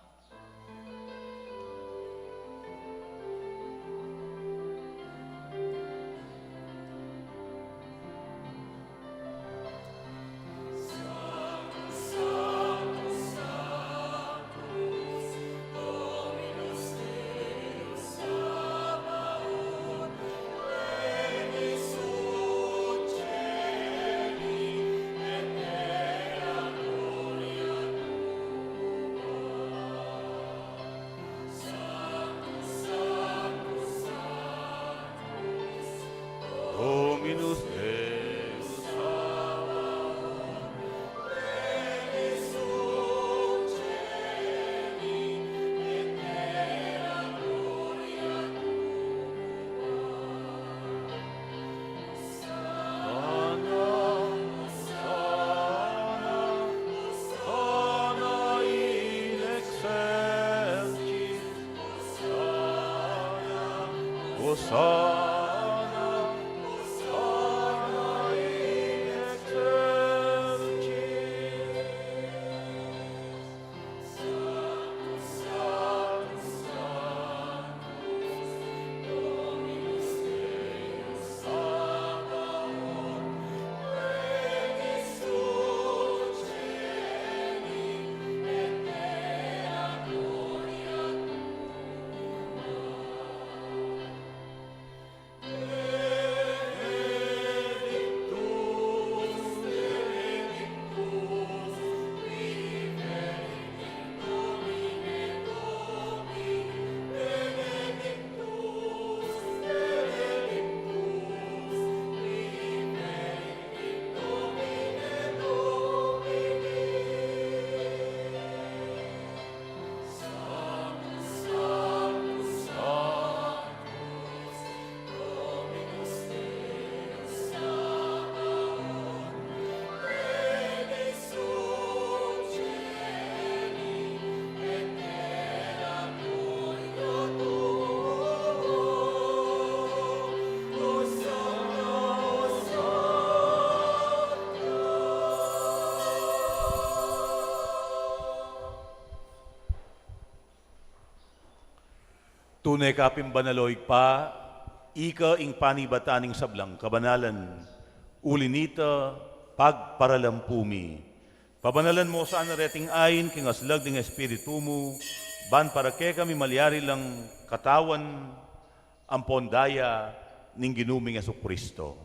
Dominus Deus Sana in excelsis Hosanna Tunay kapim banaloy pa, ika ing panibataning sablang kabanalan, ulinita pagparalampumi. Pabanalan mo saan nareting ayin, kingaslag ng espiritu mo, ban para ke kami malyari lang katawan, ang pondaya ning ginuming Kristo.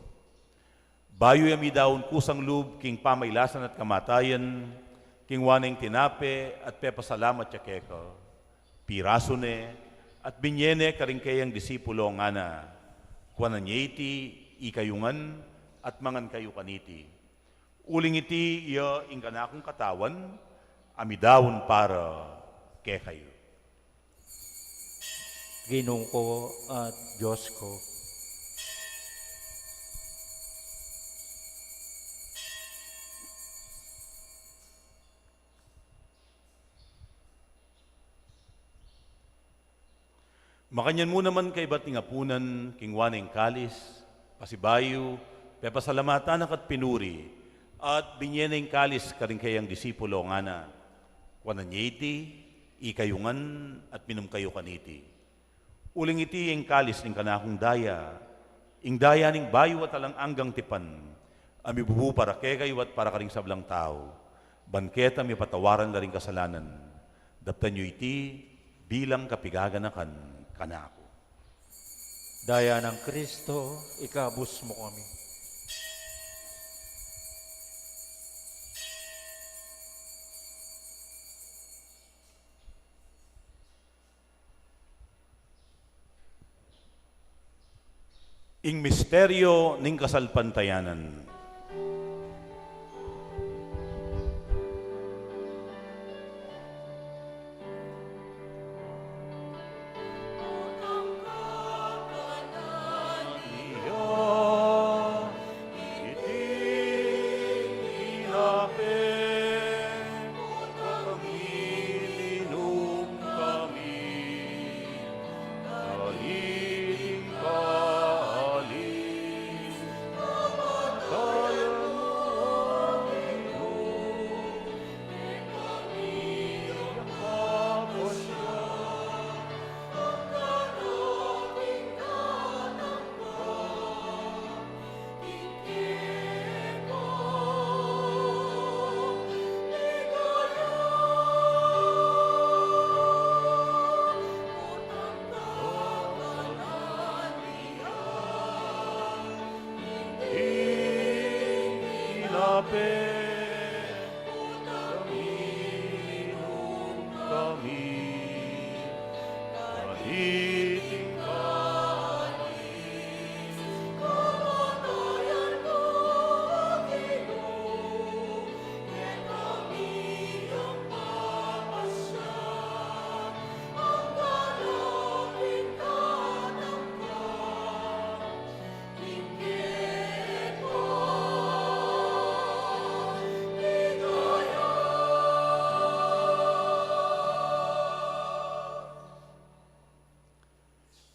Bayo yami daon kusang lub, king pamaylasan at kamatayan, king waneng tinape at pepasalamat ya keka. Piraso ne, at binyene karingkayang disipulo nga na, kwananyeti, ikayungan, at mangan kayo kaniti. Uling iti iya ingkanakong katawan, amidawon para ke kayo. Ginong ko at Diyos ko. Makanyan mo naman kay bating apunan, kingwaneng kalis, pasibayo, pepasalamatan at pinuri, at binyeneng kalis karingkayang disipulo nga na, kwananyeti, ikayungan, at minum kayo kaniti. Uling iti ang kalis ning kanakong daya, ing daya ning bayo at alang anggang tipan, amibubu para ke kayo at para karing sablang tao, banket ami patawaran na ring kasalanan, daptan nyo iti bilang kapigaganakan kanako. Daya ng Kristo, ikabus mo kami. Ing misteryo ning kasalpantayanan.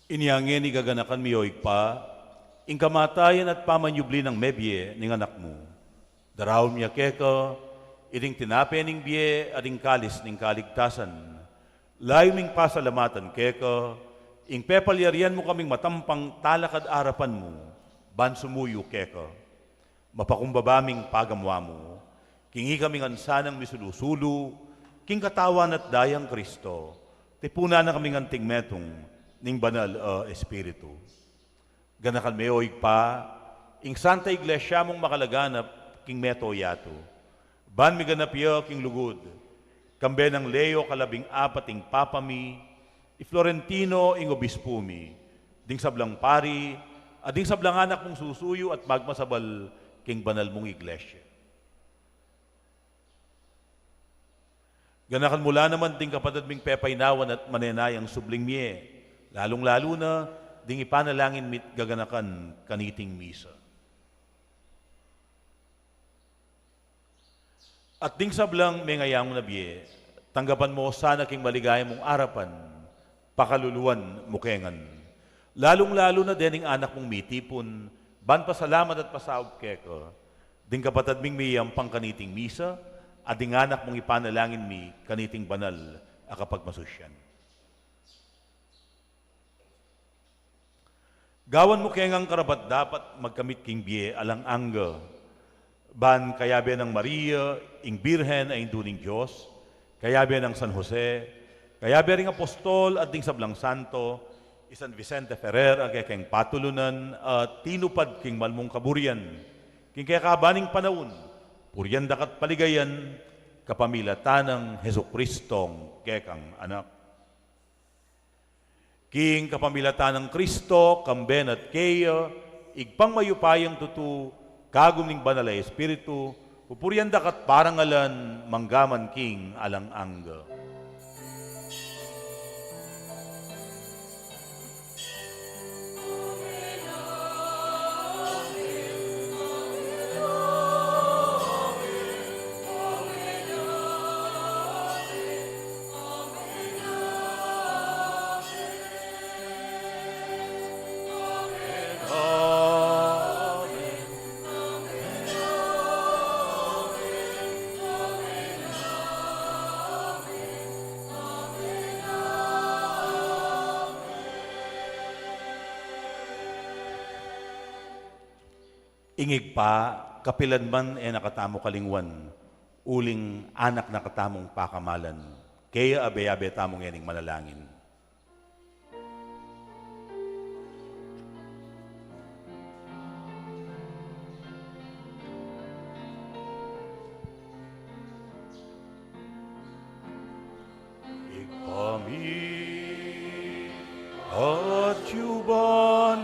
Inyangin ni gaganakan miyoig pa, ing kamatayan at pamanyubli ng mebye ning anak mo. Daraw miya keka, iring tinape ning biye ading kalis ning kaligtasan. Layo ming pasalamatan keka, ing pepalyarian mo kaming matampang talakad arapan mo, ban sumuyo keka. Mapakumbabaming pagamwa mo, kingi kaming ansanang misulusulu, king katawan at dayang Kristo, tipuna na kaming anting metong, ning banal espiritu. Ganakan meoig pa, ing Santa Iglesia mong makalaganap, king meto yato. Ban mi ganap yo king lugod, kambe ng Leo 14 ing papami, i Florentino ing obispumi, ding sablang pari, ading sablang anak mong susuyo at magmasabal king banal mong iglesia. Ganakan mula naman ding kapatid ming pepaynawan at manenayang subling miye, lalong-lalo na, ding ipanalangin mit gaganakan kaniting misa. At ding sablang may ngayang nabiye, tanggapan mo sana king maligaya mong arapan, pakaluluan mukengan. Lalong-lalo na dening anak mong mitipon, ban pasalamat at pasaob keko, ding kapatid ming miyang pangkaniting misa, at ding anak mong ipanalangin mi kaniting banal akapagmasusyan. Gawan mo kaya ngang karabat dapat magkamit king biye alang angga. Ban kayabe ng Maria, ing Birhen ay induning Diyos, kayabe ng San Jose, kayabe ring Apostol at ding Sablang Santo, isan Vicente Ferrer ang keng patulunan at tinupad king malmong kaburian, king kaya kabaning panahon, puryan dakat paligayan, kapamilatan ng Heso Kristong kekang anak. King kapamilatan ng Kristo, kamben at keya, igpang mayupayang tutu, kagum ning banal ay Espiritu, pupuryan dakat parangalan, manggaman king alang angga. Ingig pa, kapilan man nakatamo kalingwan, uling anak na katamong pakamalan, kaya abe-abe tamong yaning manalangin. Ikami at yuban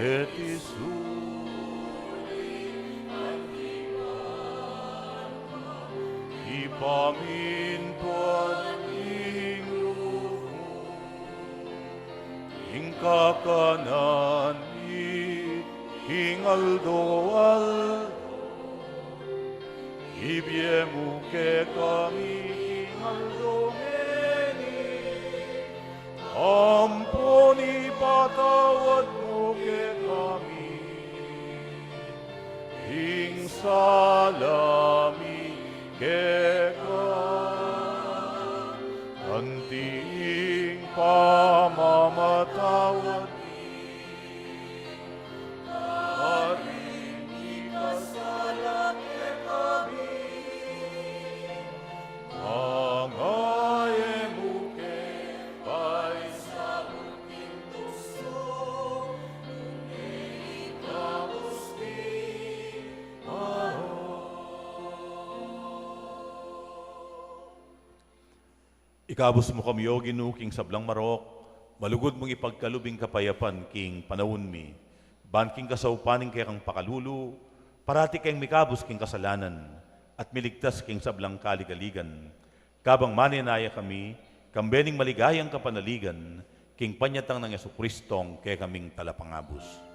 et ipamintuan ing lumo, ing kakanan ing aldo, ibiemu ke kami ing aldo ampuni patawad mo ke kami, ing salami ke anting pamamatawad aring ikasalat ke kami, angayemu ke paisa buking tuso, ikamusti Ikabos mo kami, O Ginoo, king sablang marok, malugod mong ipagkalubing kapayapan, king panahon mi. Ban king kasaupaning kaya kang pakalulu, parati kayong mikabos king kasalanan, at miligtas king sablang kaligaligan. Kabang maninaya kami, kambening maligayang kapanaligan, king panyatang ng Yesukristong kaya kaming talapangabos.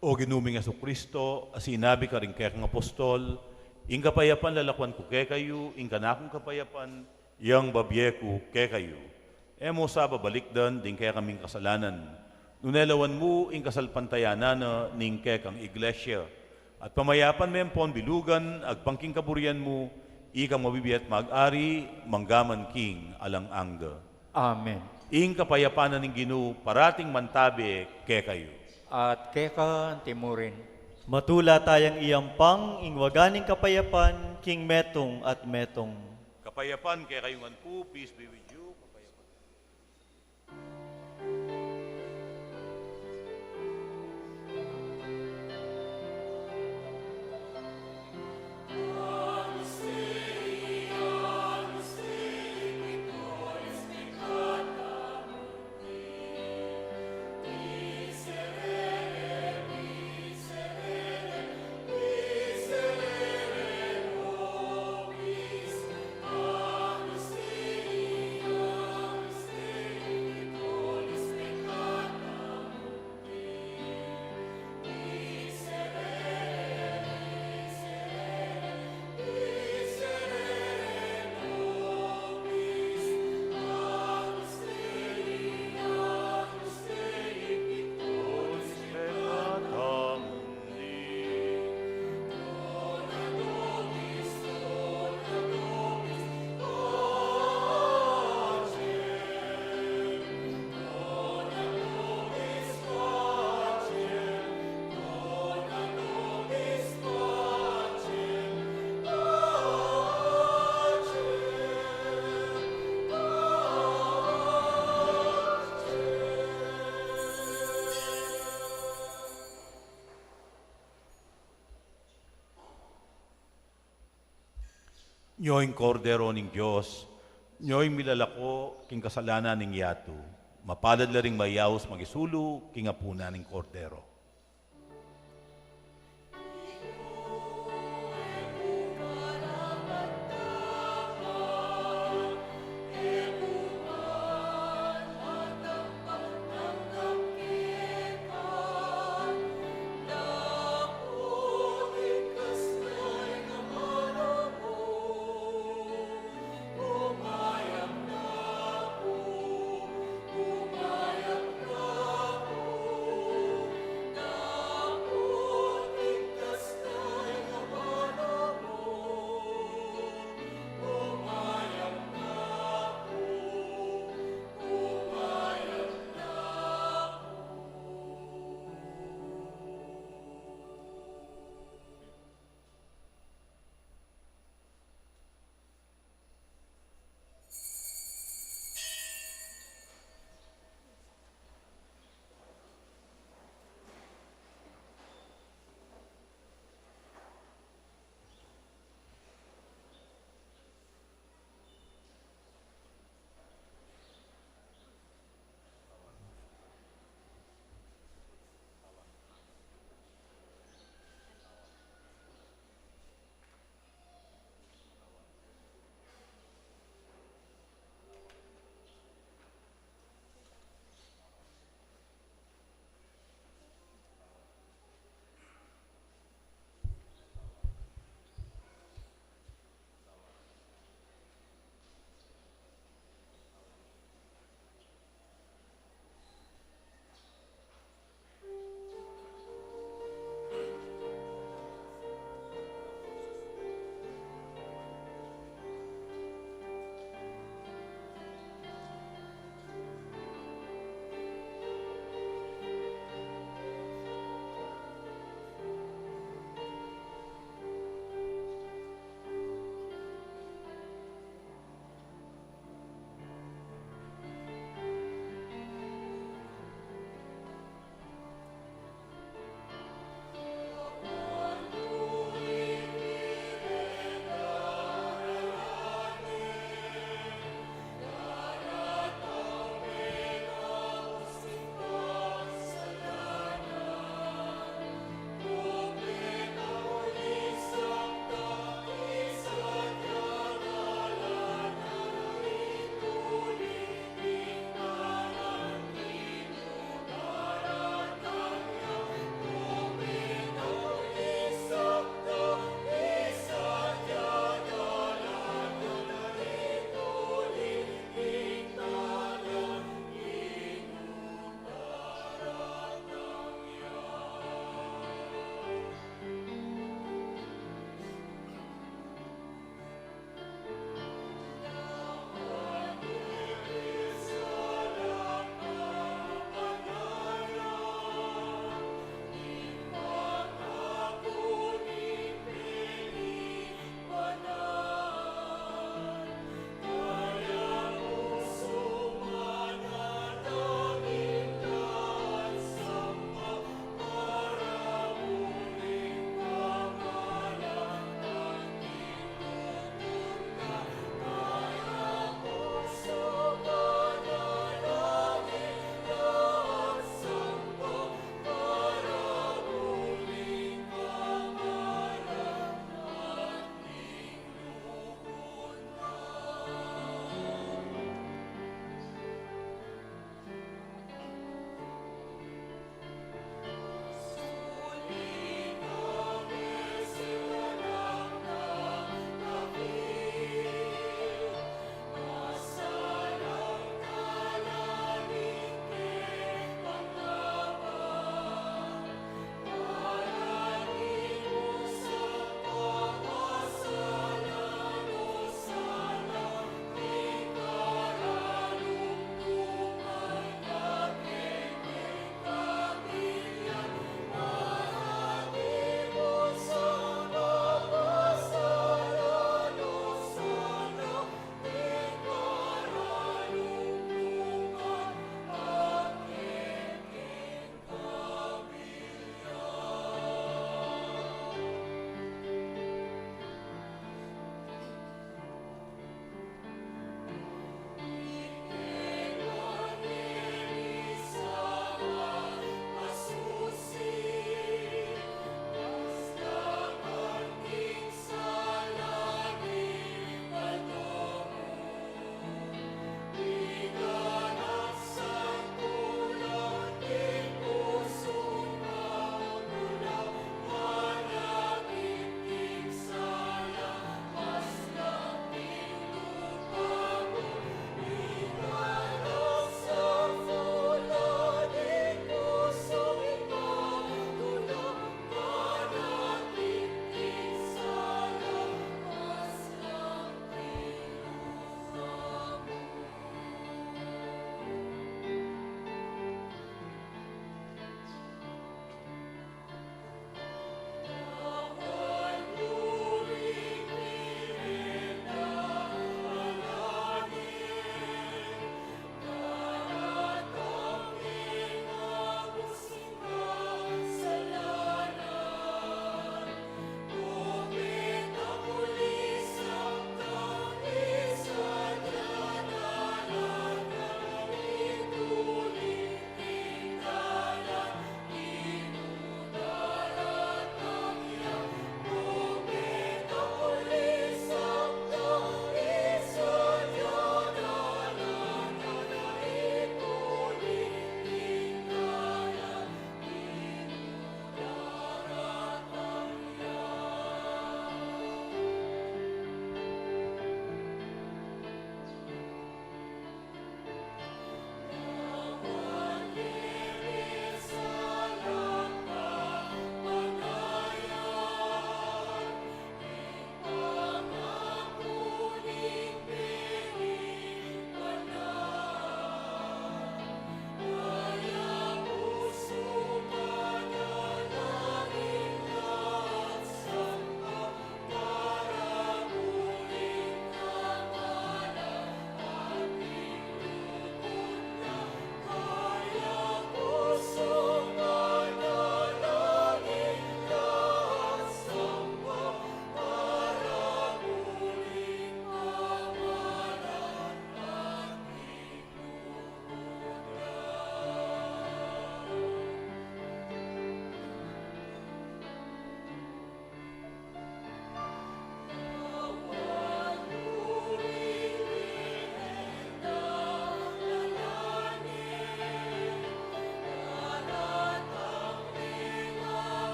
O ginuming Jesucristo, sinabi ka rin kaya kang apostol, ing kapayapan lalakwan ko kaya kayo, ing kanakong kapayapan, yang babye ko kaya kayo. Emo sa babalikdan, din kaya kaming kasalanan. Nunelawan mo, ing kasalpantayanan ning kaya kang iglesia. At pamayapan mempon bilugan, agpangking kaburian mo, ikang mabibiyat mag-ari, manggaman king alang angga. Amen. Ing kapayapanan ng Ginoo, parating mantabi kaya kayo. At keka timurin. Matula tayang iyampang ingwaganing kapayapan, king metong at metong. Kapayapan kaya kayong po, peace be with you. Kapayapan. Nyo'y kordero ning Diyos, nyo'y milalako king kasalanan ning yatu. Mapalad la ring mayaws magisulu king apuna ning kordero.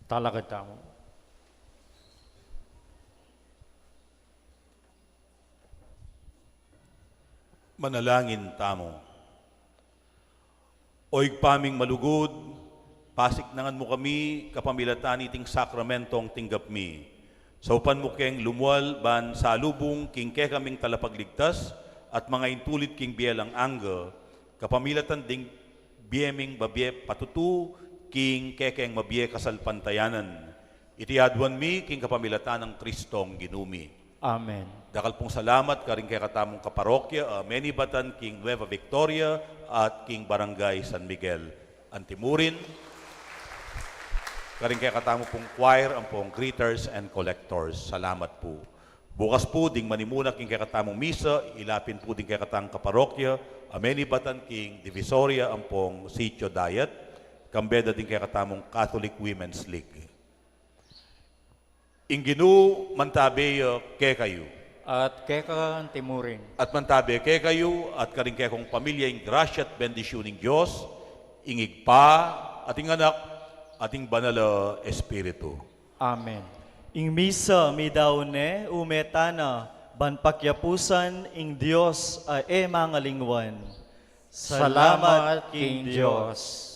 Talagad tamo. Manalangin tamo. Oig paming malugod, pasiknangan mo kami, kapamilatan iting sakramentong tinggap mi. Sa upan mo keng lumual ban sa lubong king ke kaming talapagligtas at mga intulit king bielang angga, kapamilatan ding bieming babye patutu king kekeng mabye kasalpantayanan. Iti adwan mi king kapamilatan ng Kristong ginumi. Amen. Dakal pong salamat karing kay katamong kaparokya, Menibatan, King Nueva Victoria at King Barangay San Miguel. Antimurin, karing kay katamo pong choir, ang pong greeters and collectors. Salamat po. Bukas po, ding manimuna king kay katamong misa, ilapin po ding kay katamong kaparokya, Menibatan, King Divisoria, ang pong sitio diet, kambeda din kay katamong Catholic Women's League. Inginu mantabe ke kayo. At keka timurin. At mantabe ke kayo at karing kay kong pamilya ing grasya at bendisyon ng Diyos, ingig pa, ating anak, ating banal espiritu. Amen. Ing misa mi daune umetana ban pakyapusan ing Dios a mangalingwan. Salamat King Diyos.